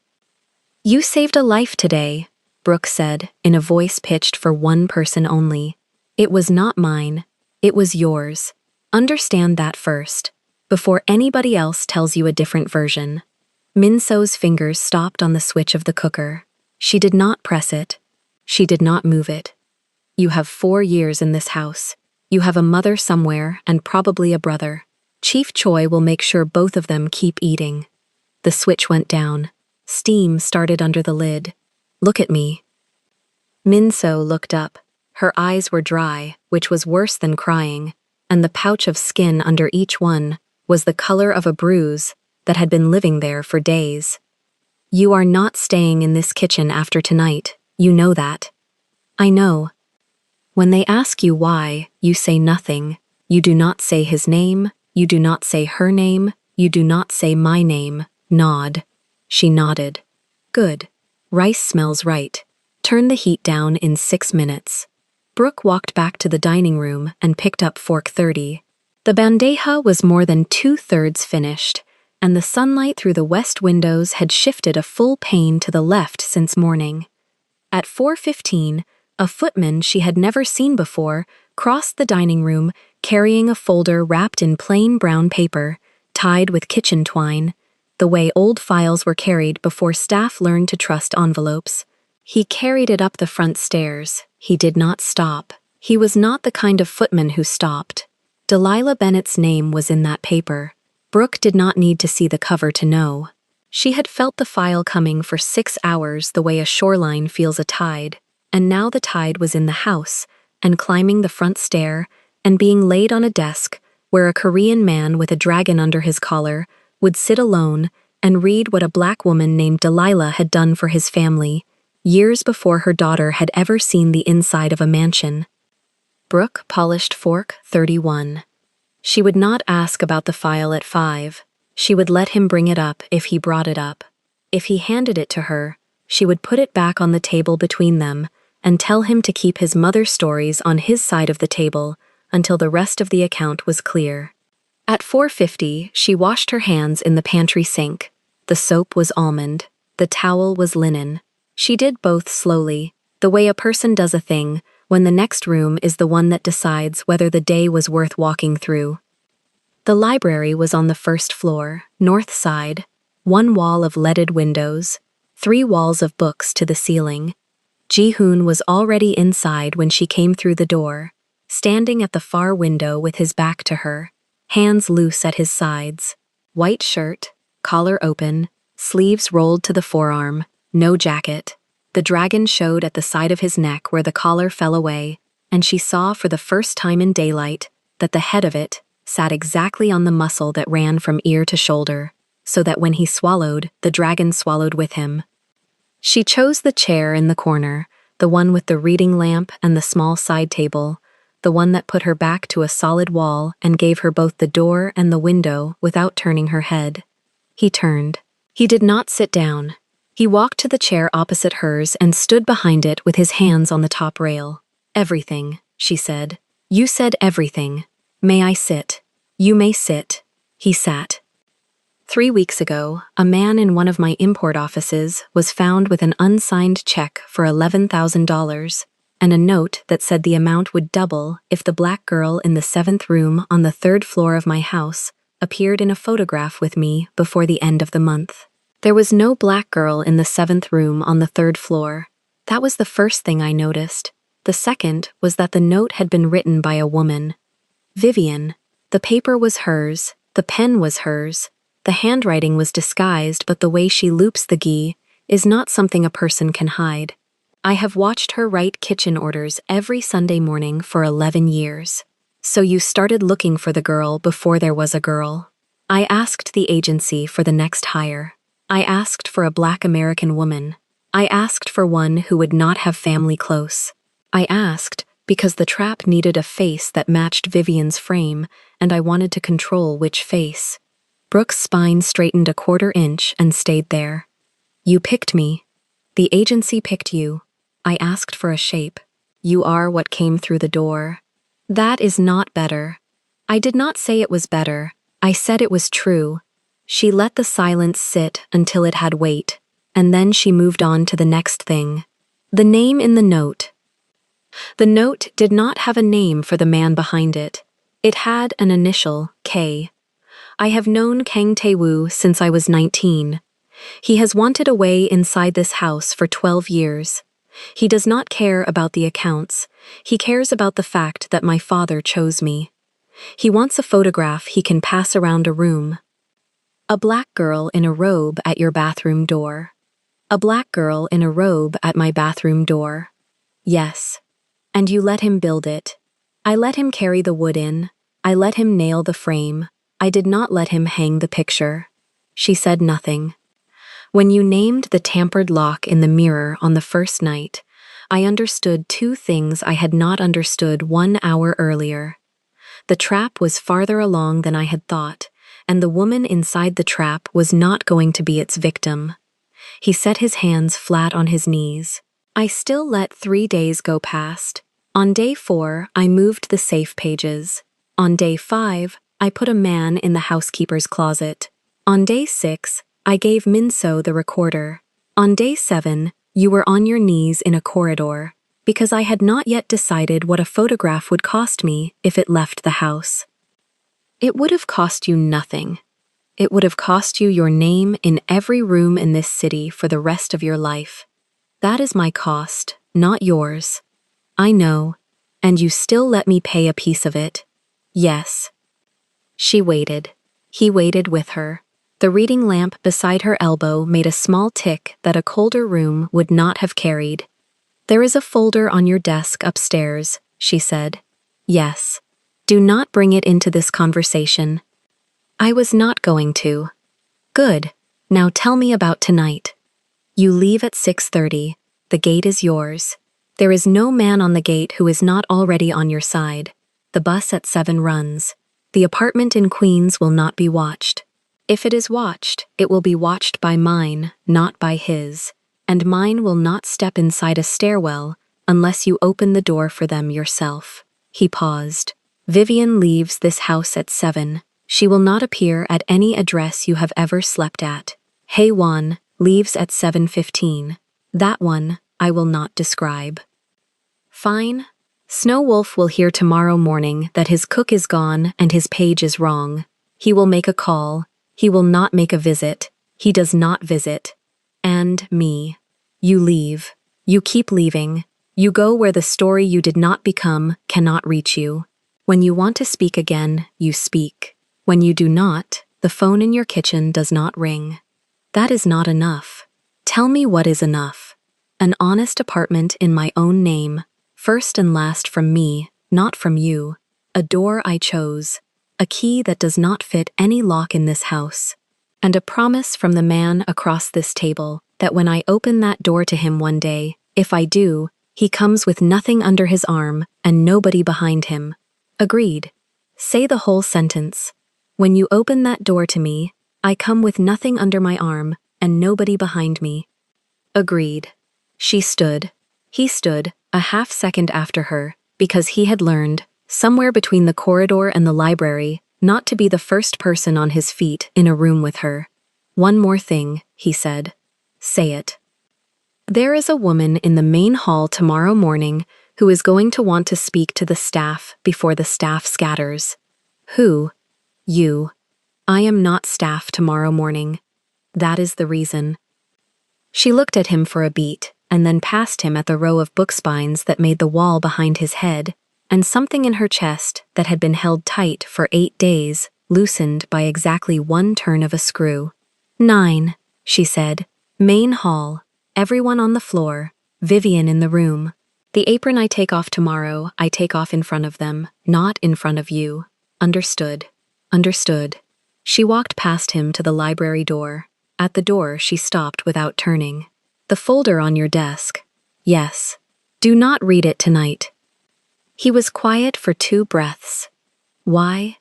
"You saved a life today," Brooke said, in a voice pitched for one person only. "It was not mine. It was yours. Understand that first, before anybody else tells you a different version." Min So's fingers stopped on the switch of the cooker. She did not press it. She did not move it. "You have 4 years in this house. You have a mother somewhere and probably a brother. Chief Choi will make sure both of them keep eating." The switch went down. Steam started under the lid. "Look at me." Min So looked up. Her eyes were dry, which was worse than crying, and the pouch of skin under each one was the color of a bruise that had been living there for days. "You are not staying in this kitchen after tonight. You know that." "I know." When they ask you why, you say nothing. You do not say his name. You do not say her name. You do not say my name. Nod. She nodded. "Good. Rice smells right. Turn the heat down in 6 minutes." Brooke walked back to the dining room and picked up fork 30. The bandeja was more than 2/3 finished, and the sunlight through the west windows had shifted a full pane to the left since morning. At 4:15, a footman she had never seen before crossed the dining room carrying a folder wrapped in plain brown paper, tied with kitchen twine, the way old files were carried before staff learned to trust envelopes. He carried it up the front stairs. He did not stop. He was not the kind of footman who stopped. Delilah Bennett's name was in that paper. Brooke did not need to see the cover to know. She had felt the file coming for 6 hours the way a shoreline feels a tide, and now the tide was in the house, and climbing the front stair, and being laid on a desk where a Korean man with a dragon under his collar would sit alone and read what a black woman named Delilah had done for his family, years before her daughter had ever seen the inside of a mansion. Brooke polished fork 31. She would not ask about the file at 5. She would let him bring it up if he brought it up. If he handed it to her, she would put it back on the table between them and tell him to keep his mother's stories on his side of the table until the rest of the account was clear. At 4:50, she washed her hands in the pantry sink. The soap was almond. The towel was linen. She did both slowly, the way a person does a thing when the next room is the one that decides whether the day was worth walking through. The library was on the first floor, north side, 1 wall of leaded windows, 3 walls of books to the ceiling. Ji-hoon was already inside when she came through the door, standing at the far window with his back to her, hands loose at his sides, white shirt, collar open, sleeves rolled to the forearm, no jacket. The dragon showed at the side of his neck where the collar fell away, and she saw for the first time in daylight that the head of it sat exactly on the muscle that ran from ear to shoulder, so that when he swallowed, the dragon swallowed with him. She chose the chair in the corner, the one with the reading lamp and the small side table, the one that put her back to a solid wall and gave her both the door and the window without turning her head. He turned. He did not sit down. He walked to the chair opposite hers and stood behind it with his hands on the top rail. "Everything," she said. "You said everything. May I sit?" "You may sit." He sat. 3 weeks ago, a man in one of my import offices was found with an unsigned check for $11,000 and a note that said the amount would double if the black girl in the 7th room on the 3rd floor of my house appeared in a photograph with me before the end of the month. There was no black girl in the 7th room on the 3rd floor. That was the first thing I noticed. The second was that the note had been written by a woman. Vivian. The paper was hers, the pen was hers, the handwriting was disguised, but the way she loops the gi is not something a person can hide. I have watched her write kitchen orders every Sunday morning for 11 years. "So you started looking for the girl before there was a girl." I asked the agency for the next hire. I asked for a Black American woman. I asked for one who would not have family close. I asked because the trap needed a face that matched Vivian's frame, and I wanted to control which face. Brooke's spine straightened a quarter inch and stayed there. You picked me. The agency picked you. I asked for a shape. You are what came through the door. That is not better. I did not say it was better. I said it was true. She let the silence sit until it had weight, and then she moved on to the next thing. The name in the note. The note did not have a name for the man behind it. It had an initial, K. I have known Kang Tae-woo since I was 19. He has wanted a way inside this house for 12 years. He does not care about the accounts. He cares about the fact that my father chose me. He wants a photograph he can pass around a room. A black girl in a robe at your bathroom door. A black girl in a robe at my bathroom door. Yes. And you let him build it. I let him carry the wood in. I let him nail the frame. I did not let him hang the picture. She said nothing. When you named the tampered lock in the mirror on the first night, I understood two things I had not understood 1 hour earlier. The trap was farther along than I had thought, and the woman inside the trap was not going to be its victim. He set his hands flat on his knees. I still let 3 days go past. On day 4, I moved the safe pages. On day 5, I put a man in the housekeeper's closet. On day 6, I gave Minso the recorder. On day 7, you were on your knees in a corridor, because I had not yet decided what a photograph would cost me if it left the house. It would have cost you nothing. It would have cost you your name in every room in this city for the rest of your life. That is my cost, not yours. I know, and you still let me pay a piece of it. Yes. She waited. He waited with her. The reading lamp beside her elbow made a small tick that a colder room would not have carried. There is a folder on your desk upstairs, she said. Yes. Do not bring it into this conversation. I was not going to. Good. Now tell me about tonight. You leave at 6:30. The gate is yours. There is no man on the gate who is not already on your side. The bus at 7 runs. The apartment in Queens will not be watched. If it is watched, it will be watched by mine, not by his, and mine will not step inside a stairwell unless you open the door for them yourself. He paused. Vivian leaves this house at 7. She will not appear at any address you have ever slept at. Hae-won leaves at 7:15. That one I will not describe. Fine. Snow Wolf will hear tomorrow morning that his cook is gone and his page is wrong. He will make a call. He will not make a visit. He does not visit. And me. You leave. You keep leaving. You go where the story you did not become cannot reach you. When you want to speak again, you speak. When you do not, the phone in your kitchen does not ring. That is not enough. Tell me what is enough. An honest apartment in my own name, first and last from me, not from you. A door I chose. A key that does not fit any lock in this house. And a promise from the man across this table that when I open that door to him one day, if I do, he comes with nothing under his arm and nobody behind him. Agreed. Say the whole sentence. When you open that door to me, I come with nothing under my arm and nobody behind me. Agreed. She stood. He stood, a half second after her, because he had learned, somewhere between the corridor and the library, not to be the first person on his feet in a room with her. One more thing, he said. Say it. There is a woman in the main hall tomorrow morning who is going to want to speak to the staff before the staff scatters. Who? You. I am not staff tomorrow morning. That is the reason. She looked at him for a beat, and then past him at the row of book spines that made the wall behind his head, and something in her chest that had been held tight for 8 days, loosened by exactly one turn of a screw. 9, she said. Main hall. Everyone on the floor. Vivian in the room. The apron I take off tomorrow, I take off in front of them, not in front of you. Understood. Understood. She walked past him to the library door. At the door, she stopped without turning. "The folder on your desk." "Yes." "Do not read it tonight." He was quiet for 2 breaths. "Why?"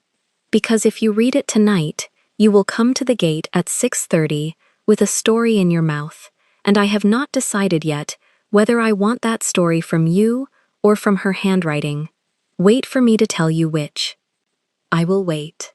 "Because if you read it tonight, you will come to the gate at 6:30 with a story in your mouth, and I have not decided yet whether I want that story from you or from her handwriting. Wait for me to tell you which." "I will wait."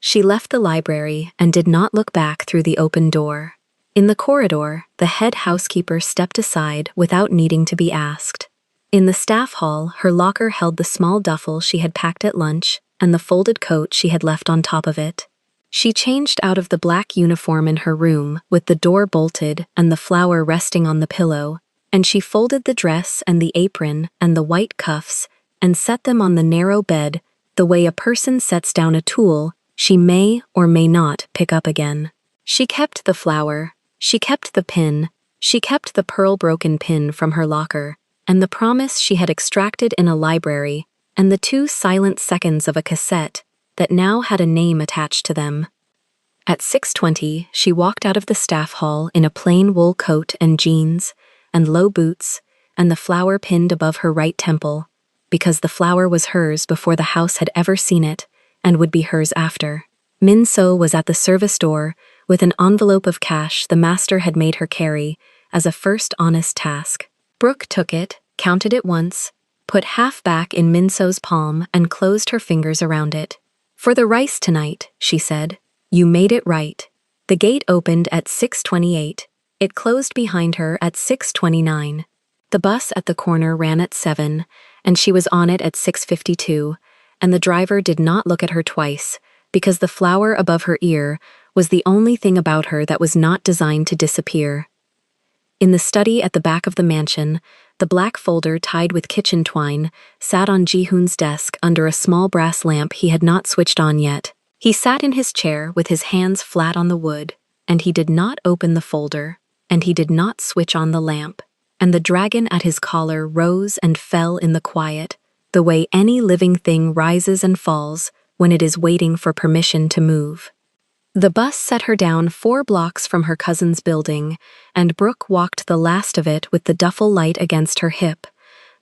She left the library and did not look back through the open door. In the corridor, the head housekeeper stepped aside without needing to be asked. In the staff hall, her locker held the small duffel she had packed at lunch and the folded coat she had left on top of it. She changed out of the black uniform in her room with the door bolted and the flower resting on the pillow, and she folded the dress and the apron and the white cuffs and set them on the narrow bed the way a person sets down a tool she may or may not pick up again. She kept the flower, she kept the pin, she kept the pearl-broken pin from her locker, and the promise she had extracted in a library, and the 2 silent seconds of a cassette that now had a name attached to them. At 6:20, she walked out of the staff hall in a plain wool coat and jeans, and low boots, and the flower pinned above her right temple, because the flower was hers before the house had ever seen it, and would be hers after. Min So was at the service door with an envelope of cash the master had made her carry as a first honest task. Brooke took it, counted it once, put half back in Min So's palm and closed her fingers around it. "For the rice tonight," she said. "You made it right." The gate opened at 6:28. It closed behind her at 6:29. The bus at the corner ran at 7, and she was on it at 6:52, and the driver did not look at her twice, because the flower above her ear was the only thing about her that was not designed to disappear. In the study at the back of the mansion, the black folder tied with kitchen twine sat on Ji-hoon's desk under a small brass lamp he had not switched on yet. He sat in his chair with his hands flat on the wood, and he did not open the folder, and he did not switch on the lamp, and the dragon at his collar rose and fell in the quiet, the way any living thing rises and falls when it is waiting for permission to move. The bus set her down 4 blocks from her cousin's building, and Brooke walked the last of it with the duffel light against her hip,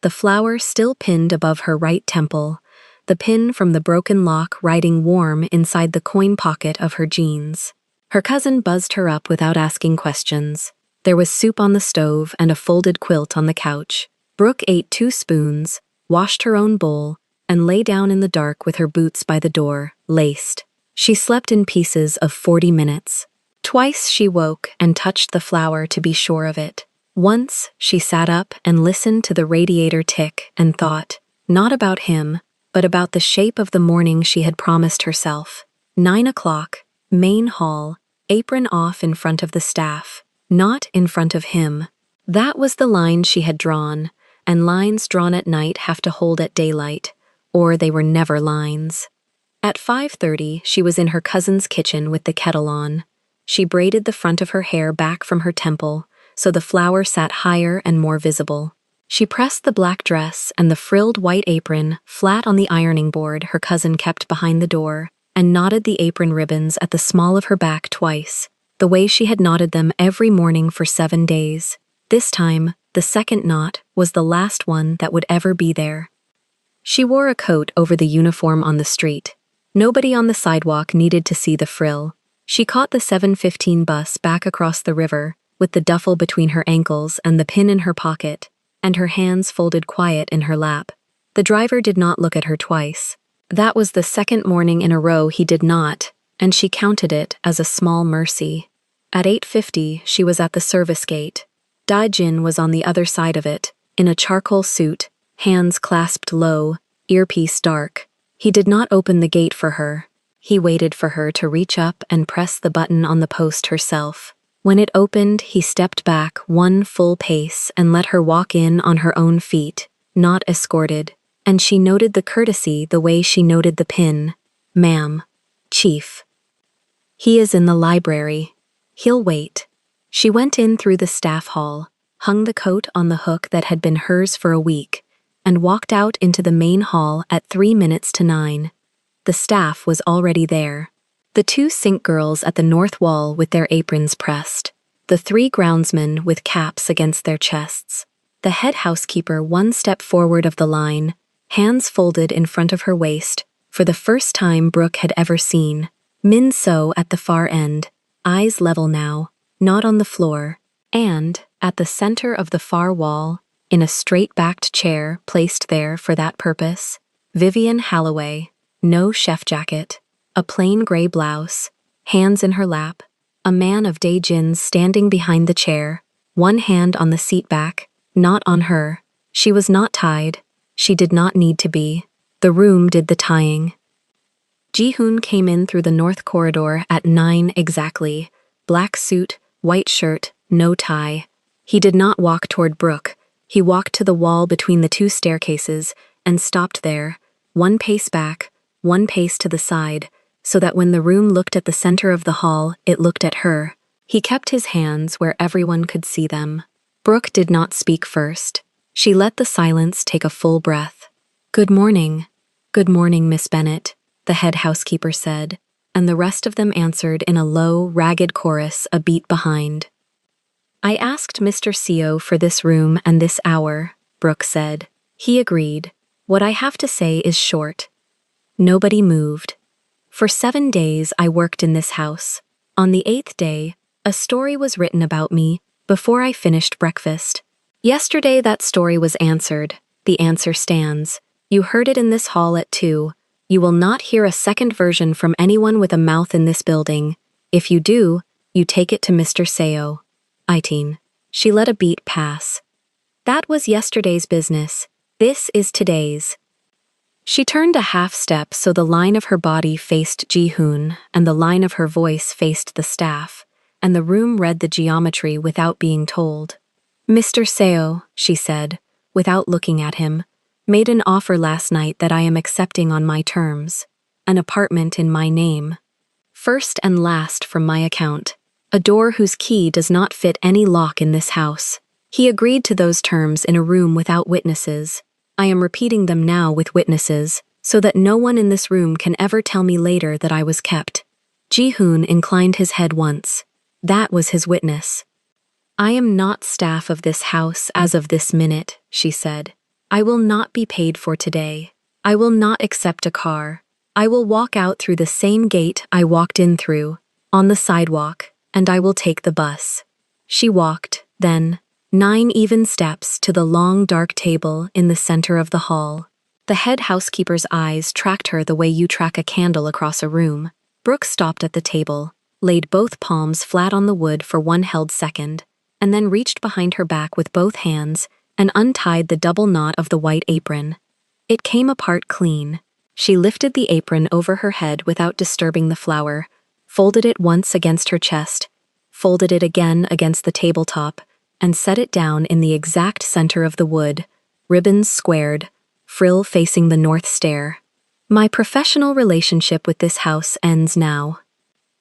the flower still pinned above her right temple, the pin from the broken lock riding warm inside the coin pocket of her jeans. Her cousin buzzed her up without asking questions. There was soup on the stove and a folded quilt on the couch. Brooke ate 2 spoons, washed her own bowl, and lay down in the dark with her boots by the door, laced. She slept in pieces of 40 minutes. Twice she woke and touched the flower to be sure of it. Once she sat up and listened to the radiator tick and thought, not about him, but about the shape of the morning she had promised herself. 9 o'clock, main hall, apron off in front of the staff, not in front of him. That was the line she had drawn, and lines drawn at night have to hold at daylight, or they were never lines. At 5:30, she was in her cousin's kitchen with the kettle on. She braided the front of her hair back from her temple, so the flower sat higher and more visible. She pressed the black dress and the frilled white apron flat on the ironing board her cousin kept behind the door, and knotted the apron ribbons at the small of her back twice, the way she had knotted them every morning for 7 days. This time, the second knot was the last one that would ever be there. She wore a coat over the uniform on the street. Nobody on the sidewalk needed to see the frill. She caught the 7:15 bus back across the river, with the duffel between her ankles and the pin in her pocket, and her hands folded quiet in her lap. The driver did not look at her twice. That was the 2nd morning in a row he did not, and she counted it as a small mercy. At 8:50, she was at the service gate. Da-jin was on the other side of it, in a charcoal suit, hands clasped low, earpiece dark. He did not open the gate for her. He waited for her to reach up and press the button on the post herself. When it opened, he stepped back 1 full pace and let her walk in on her own feet, not escorted, and she noted the courtesy the way she noted the pin. "Ma'am. Chief. He is in the library. He'll wait." She went in through the staff hall, hung the coat on the hook that had been hers for a week, and walked out into the main hall at 3 minutes to 9. The staff was already there. The two sink girls at the north wall with their aprons pressed, the three groundsmen with caps against their chests, the head housekeeper one step forward of the line, hands folded in front of her waist, for the first time Brooke had ever seen. Min So at the far end, eyes level now, not on the floor, and, at the center of the far wall, in a straight-backed chair placed there for that purpose, Vivian Holloway, no chef jacket, a plain gray blouse, hands in her lap, a man of day gins standing behind the chair, one hand on the seat back, not on her. She was not tied. She did not need to be. The room did the tying. Ji-hoon came in through the north corridor at 9 exactly. Black suit, white shirt, no tie. He did not walk toward Brooke. He walked to the wall between the two staircases and stopped there, one pace back, one pace to the side, so that when the room looked at the center of the hall, it looked at her. He kept his hands where everyone could see them. Brooke did not speak first. She let the silence take a full breath. "Good morning. Good morning, Miss Bennet," the head housekeeper said, and the rest of them answered in a low, ragged chorus a beat behind. "I asked Mr. Seo for this room and this hour," Brooke said. He agreed. "What I have to say is short." Nobody moved. "For 7 days I worked in this house. On the 8th day, a story was written about me before I finished breakfast. Yesterday that story was answered. The answer stands. You heard it in this hall at 2. You will not hear a second version from anyone with a mouth in this building. If you do, you take it to Mr. Seo. 18. She let a beat pass. "That was yesterday's business. This is today's." She turned a half step so the line of her body faced Ji-hoon and the line of her voice faced the staff, and the room read the geometry without being told. "Mr. Seo," she said, without looking at him, "made an offer last night that I am accepting on my terms. An apartment in my name. First and last from my account. A door whose key does not fit any lock in this house. He agreed to those terms in a room without witnesses. I am repeating them now with witnesses, so that no one in this room can ever tell me later that I was kept." Ji-hoon inclined his head once. That was his witness. "I am not staff of this house as of this minute," she said. "I will not be paid for today. I will not accept a car. I will walk out through the same gate I walked in through, on the sidewalk, and I will take the bus." She walked, then, 9 even steps to the long dark table in the center of the hall. The head housekeeper's eyes tracked her the way you track a candle across a room. Brooke stopped at the table, laid both palms flat on the wood for one held second, and then reached behind her back with both hands and untied the double knot of the white apron. It came apart clean. She lifted the apron over her head without disturbing the flower, folded it once against her chest, folded it again against the tabletop, and set it down in the exact center of the wood, ribbons squared, frill facing the north stair. "My professional relationship with this house ends now."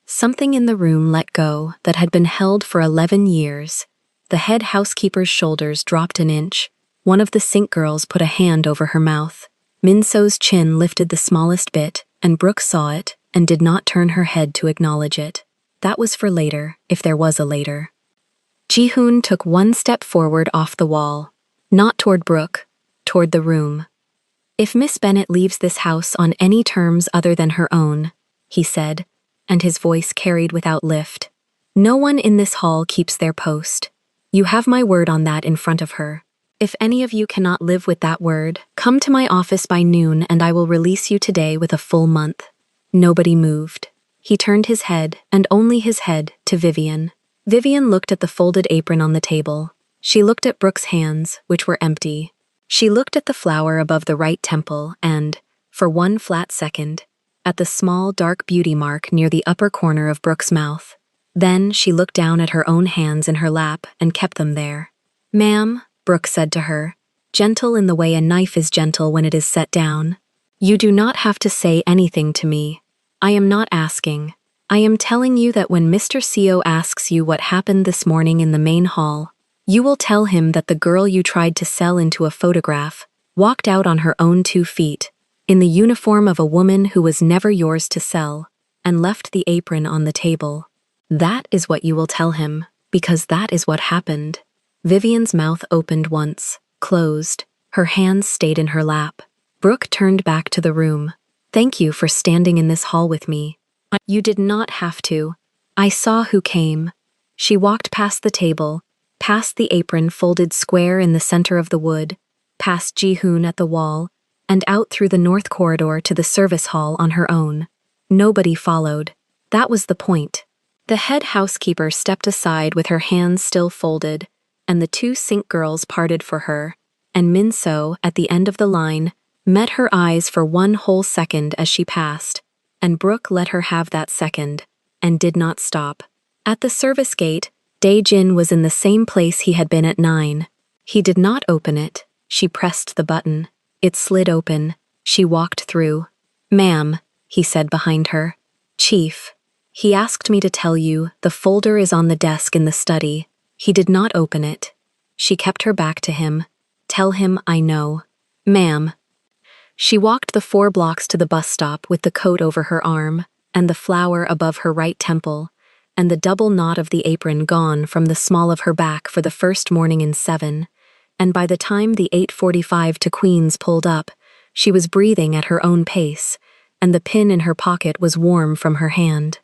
Something in the room let go that had been held for 11 years. The head housekeeper's shoulders dropped an inch. One of the sink girls put a hand over her mouth. Min-so's chin lifted the smallest bit, and Brooke saw it and did not turn her head to acknowledge it. That was for later, if there was a later. Ji-hoon took one step forward off the wall, not toward Brooke, toward the room. "If Miss Bennet leaves this house on any terms other than her own," he said, and his voice carried without lift, "no one in this hall keeps their post. You have my word on that in front of her. If any of you cannot live with that word, come to my office by noon and I will release you today with a full month." Nobody moved. He turned his head, and only his head, to Vivian. Vivian looked at the folded apron on the table. She looked at Brooke's hands, which were empty. She looked at the flower above the right temple and, for one flat second, at the small dark beauty mark near the upper corner of Brooke's mouth. Then she looked down at her own hands in her lap and kept them there. "Ma'am," Brooke said to her, gentle in the way a knife is gentle when it is set down, "you do not have to say anything to me. I am not asking. I am telling you that when Mr. Seo asks you what happened this morning in the main hall, you will tell him that the girl you tried to sell into a photograph walked out on her own 2 feet, in the uniform of a woman who was never yours to sell, and left the apron on the table. That is what you will tell him, because that is what happened. Vivian's mouth opened once, closed. Her hands stayed in her lap. Brooke turned back to the room. Thank you for standing in this hall with me. You did not have to. I saw who came. She walked past the table, past the apron folded square in the center of the wood, past Ji-hoon at the wall, and out through the north corridor to the service hall on her own. Nobody followed. That was the point. The head housekeeper stepped aside with her hands still folded, and the two sink girls parted for her, and Min-so, at the end of the line, met her eyes for one whole second as she passed, and Brooke let her have that second, and did not stop. At the service gate, Dae-jin was in the same place he had been at 9. He did not open it. She pressed the button. It slid open. She walked through. Ma'am, he said behind her. Chief. He asked me to tell you the folder is on the desk in the study. He did not open it. She kept her back to him. Tell him I know. Ma'am. She walked the 4 blocks to the bus stop with the coat over her arm, and the flower above her right temple, and the double knot of the apron gone from the small of her back for the first morning in 7, and by the time the 8:45 to Queens pulled up, she was breathing at her own pace, and the pin in her pocket was warm from her hand.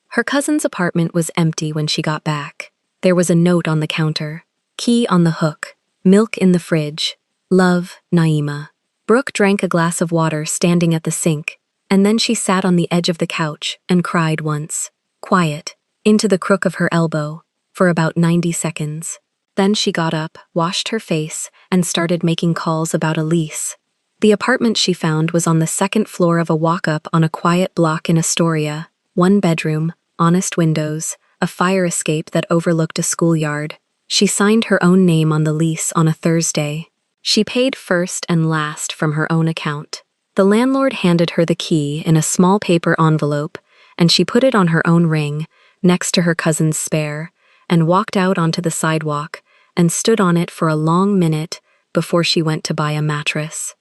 Her cousin's apartment was empty when she got back. There was a note on the counter, key on the hook, milk in the fridge. Love, Naima. Brooke drank a glass of water standing at the sink, and then she sat on the edge of the couch and cried once, quiet, into the crook of her elbow, for about 90 seconds. Then she got up, washed her face, and started making calls about a lease. The apartment she found was on the 2nd floor of a walk-up on a quiet block in Astoria, 1 bedroom, honest windows, a fire escape that overlooked a schoolyard. She signed her own name on the lease on a Thursday. She paid first and last from her own account. The landlord handed her the key in a small paper envelope, and she put it on her own ring, next to her cousin's spare, and walked out onto the sidewalk and stood on it for a long minute before she went to buy a mattress.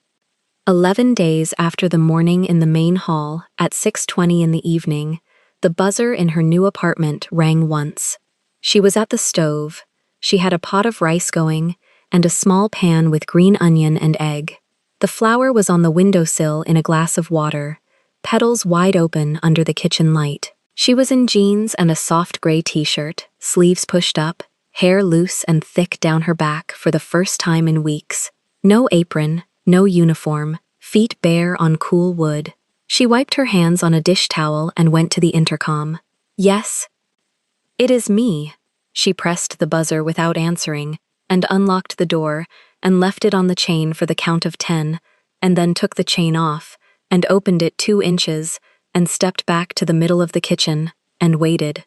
11 days after the morning in the main hall, at 6:20 in the evening, the buzzer in her new apartment rang once. She was at the stove. She had a pot of rice going, and a small pan with green onion and egg. The flower was on the windowsill in a glass of water, petals wide open under the kitchen light. She was in jeans and a soft gray t-shirt, sleeves pushed up, hair loose and thick down her back for the first time in weeks. No apron, no uniform, feet bare on cool wood. She wiped her hands on a dish towel and went to the intercom. Yes? It is me. She pressed the buzzer without answering, and unlocked the door, and left it on the chain for the count of 10, and then took the chain off, and opened it 2 inches, and stepped back to the middle of the kitchen, and waited.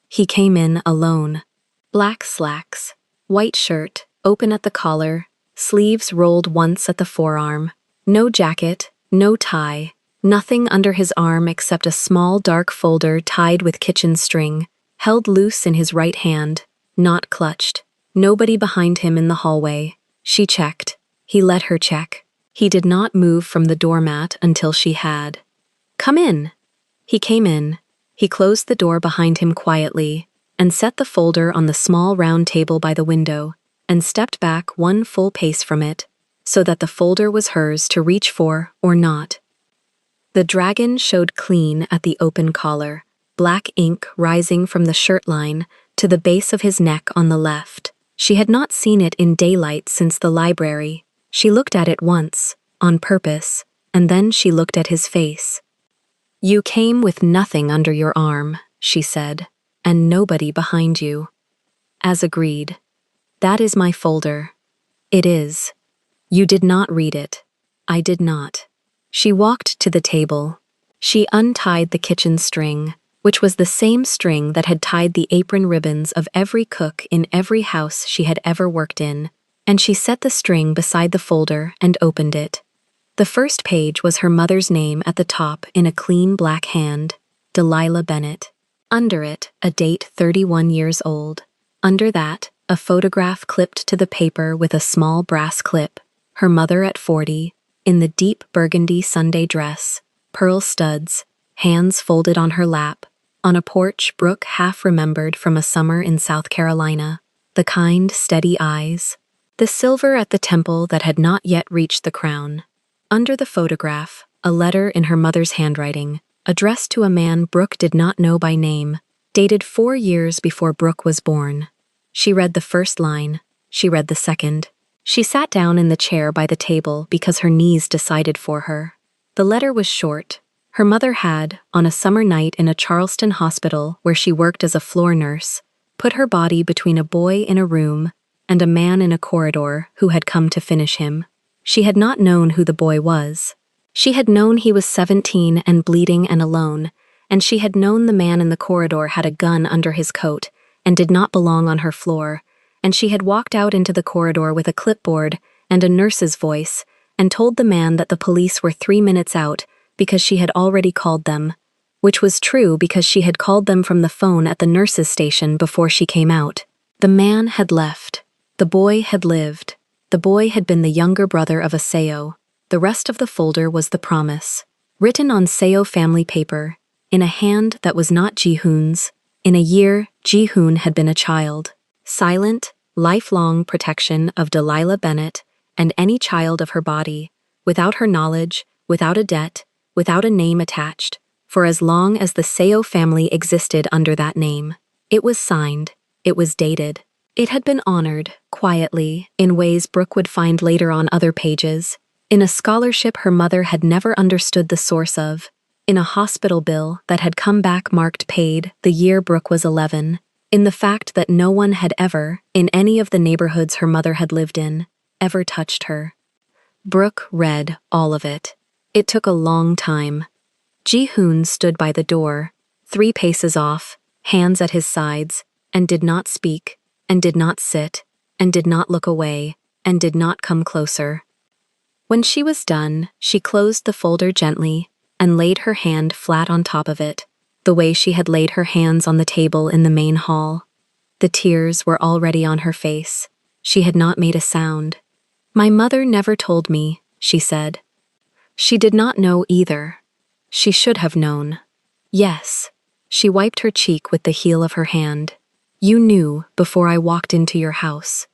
He came in alone. Black slacks, white shirt, open at the collar, sleeves rolled once at the forearm. No jacket, no tie, nothing under his arm except a small dark folder tied with kitchen string, held loose in his right hand, not clutched. Nobody behind him in the hallway. She checked. He let her check. He did not move from the doormat until she had. Come in. He came in. He closed the door behind him quietly, and set the folder on the small round table by the window, and stepped back 1 full pace from it, so that the folder was hers to reach for or not. The dragon showed clean at the open collar, black ink rising from the shirt line to the base of his neck on the left. She had not seen it in daylight since the library. She looked at it once, on purpose, and then she looked at his face. You came with nothing under your arm, she said, and nobody behind you. As agreed. That is my folder. It is. You did not read it. I did not. She walked to the table. She untied the kitchen string, which was the same string that had tied the apron ribbons of every cook in every house she had ever worked in, and she set the string beside the folder and opened it. The first page was her mother's name at the top in a clean black hand, Delilah Bennett. Under it, a date 31 years old. Under that, a photograph clipped to the paper with a small brass clip, her mother at 40, in the deep burgundy Sunday dress, pearl studs, hands folded on her lap. On a porch Brooke half remembered from a summer in South Carolina. The kind, steady eyes. The silver at the temple that had not yet reached the crown. Under the photograph, a letter in her mother's handwriting, addressed to a man Brooke did not know by name, dated 4 years before Brooke was born. She read the first line. She read the second. She sat down in the chair by the table because her knees decided for her. The letter was short. Her mother had, on a summer night in a Charleston hospital where she worked as a floor nurse, put her body between a boy in a room and a man in a corridor who had come to finish him. She had not known who the boy was. She had known he was 17 and bleeding and alone, and she had known the man in the corridor had a gun under his coat and did not belong on her floor, and she had walked out into the corridor with a clipboard and a nurse's voice and told the man that the police were 3 minutes out because she had already called them, which was true because she had called them from the phone at the nurse's station before she came out. The man had left. The boy had lived. The boy had been the younger brother of a Seo. The rest of the folder was the promise, written on Seo family paper, in a hand that was not Ji-hoon's. In a year, Ji-hoon had been a child. Silent, lifelong protection of Delilah Bennett and any child of her body, without her knowledge, without a debt, without a name attached, for as long as the Seo family existed under that name. It was signed. It was dated. It had been honored, quietly, in ways Brooke would find later on other pages, in a scholarship her mother had never understood the source of, in a hospital bill that had come back marked paid the year Brooke was 11, in the fact that no one had ever, in any of the neighborhoods her mother had lived in, ever touched her. Brooke read all of it. It took a long time. Ji-hoon stood by the door, 3 paces off, hands at his sides, and did not speak, and did not sit, and did not look away, and did not come closer. When she was done, she closed the folder gently and laid her hand flat on top of it, the way she had laid her hands on the table in the main hall. The tears were already on her face. She had not made a sound. "My mother never told me," she said. She did not know either. She should have known. Yes. She wiped her cheek with the heel of her hand. "You knew before I walked into your house.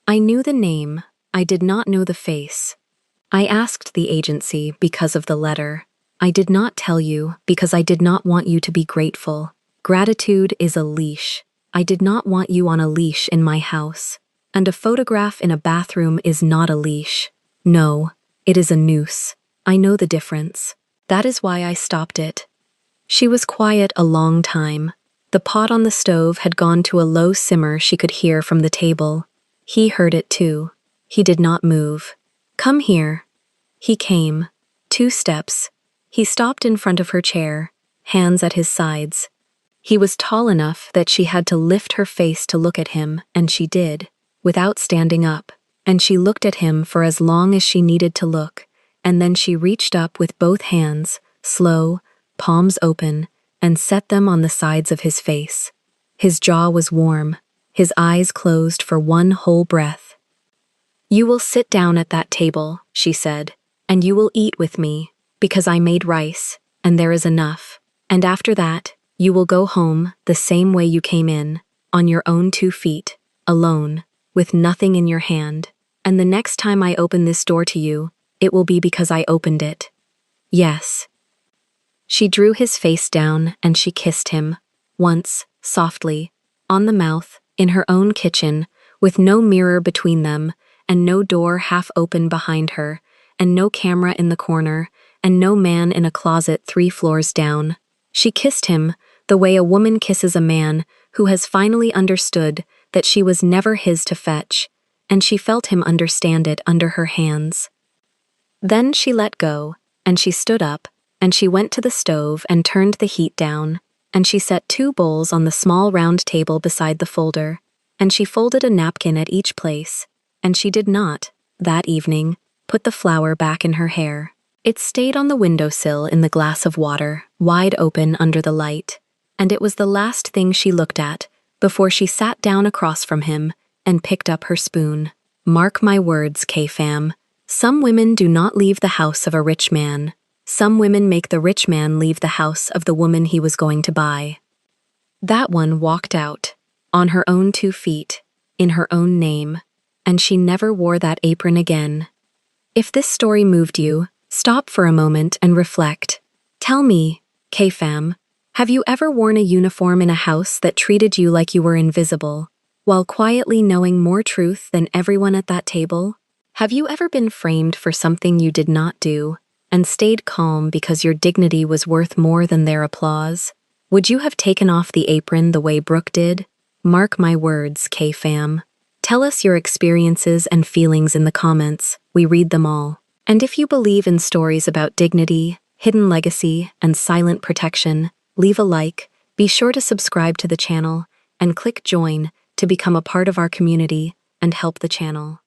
I knew the name. I did not know the face. I asked the agency because of the letter. I did not tell you because I did not want you to be grateful. Gratitude is a leash. I did not want you on a leash in my house. And a photograph in a bathroom is not a leash. No, it is a noose. I know the difference. That is why I stopped it." She was quiet a long time. The pot on the stove had gone to a low simmer she could hear from the table. He heard it too. He did not move. "Come here." He came. 2 steps. He stopped in front of her chair, hands at his sides. He was tall enough that she had to lift her face to look at him, and she did, without standing up, and she looked at him for as long as she needed to look, and then she reached up with both hands, slow, palms open, and set them on the sides of his face. His jaw was warm, his eyes closed for one whole breath. "You will sit down at that table," she said, "and you will eat with me, because I made rice, and there is enough. And after that, you will go home the same way you came in, on your own 2 feet, alone, with nothing in your hand. And the next time I open this door to you, it will be because I opened it. Yes." She drew his face down and she kissed him, once, softly, on the mouth, in her own kitchen, with no mirror between them, and no door half open behind her, and no camera in the corner, and no man in a closet 3 floors down. She kissed him the way a woman kisses a man who has finally understood that she was never his to fetch, and she felt him understand it under her hands. Then she let go, and she stood up, and she went to the stove and turned the heat down, and she set 2 bowls on the small round table beside the folder, and she folded a napkin at each place, and she did not, that evening, put the flower back in her hair. It stayed on the windowsill in the glass of water, wide open under the light, and it was the last thing she looked at before she sat down across from him and picked up her spoon. Mark my words, K-fam. Some women do not leave the house of a rich man. Some women make the rich man leave the house of the woman he was going to buy. That one walked out, on her own 2 feet, in her own name, and she never wore that apron again. If this story moved you, stop for a moment and reflect. Tell me, K-Fam, have you ever worn a uniform in a house that treated you like you were invisible, while quietly knowing more truth than everyone at that table? Have you ever been framed for something you did not do, and stayed calm because your dignity was worth more than their applause? Would you have taken off the apron the way Brooke did? Mark my words, K-Fam. Tell us your experiences and feelings in the comments. We read them all. And if you believe in stories about dignity, hidden legacy, and silent protection, leave a like, be sure to subscribe to the channel, and click join to become a part of our community and help the channel.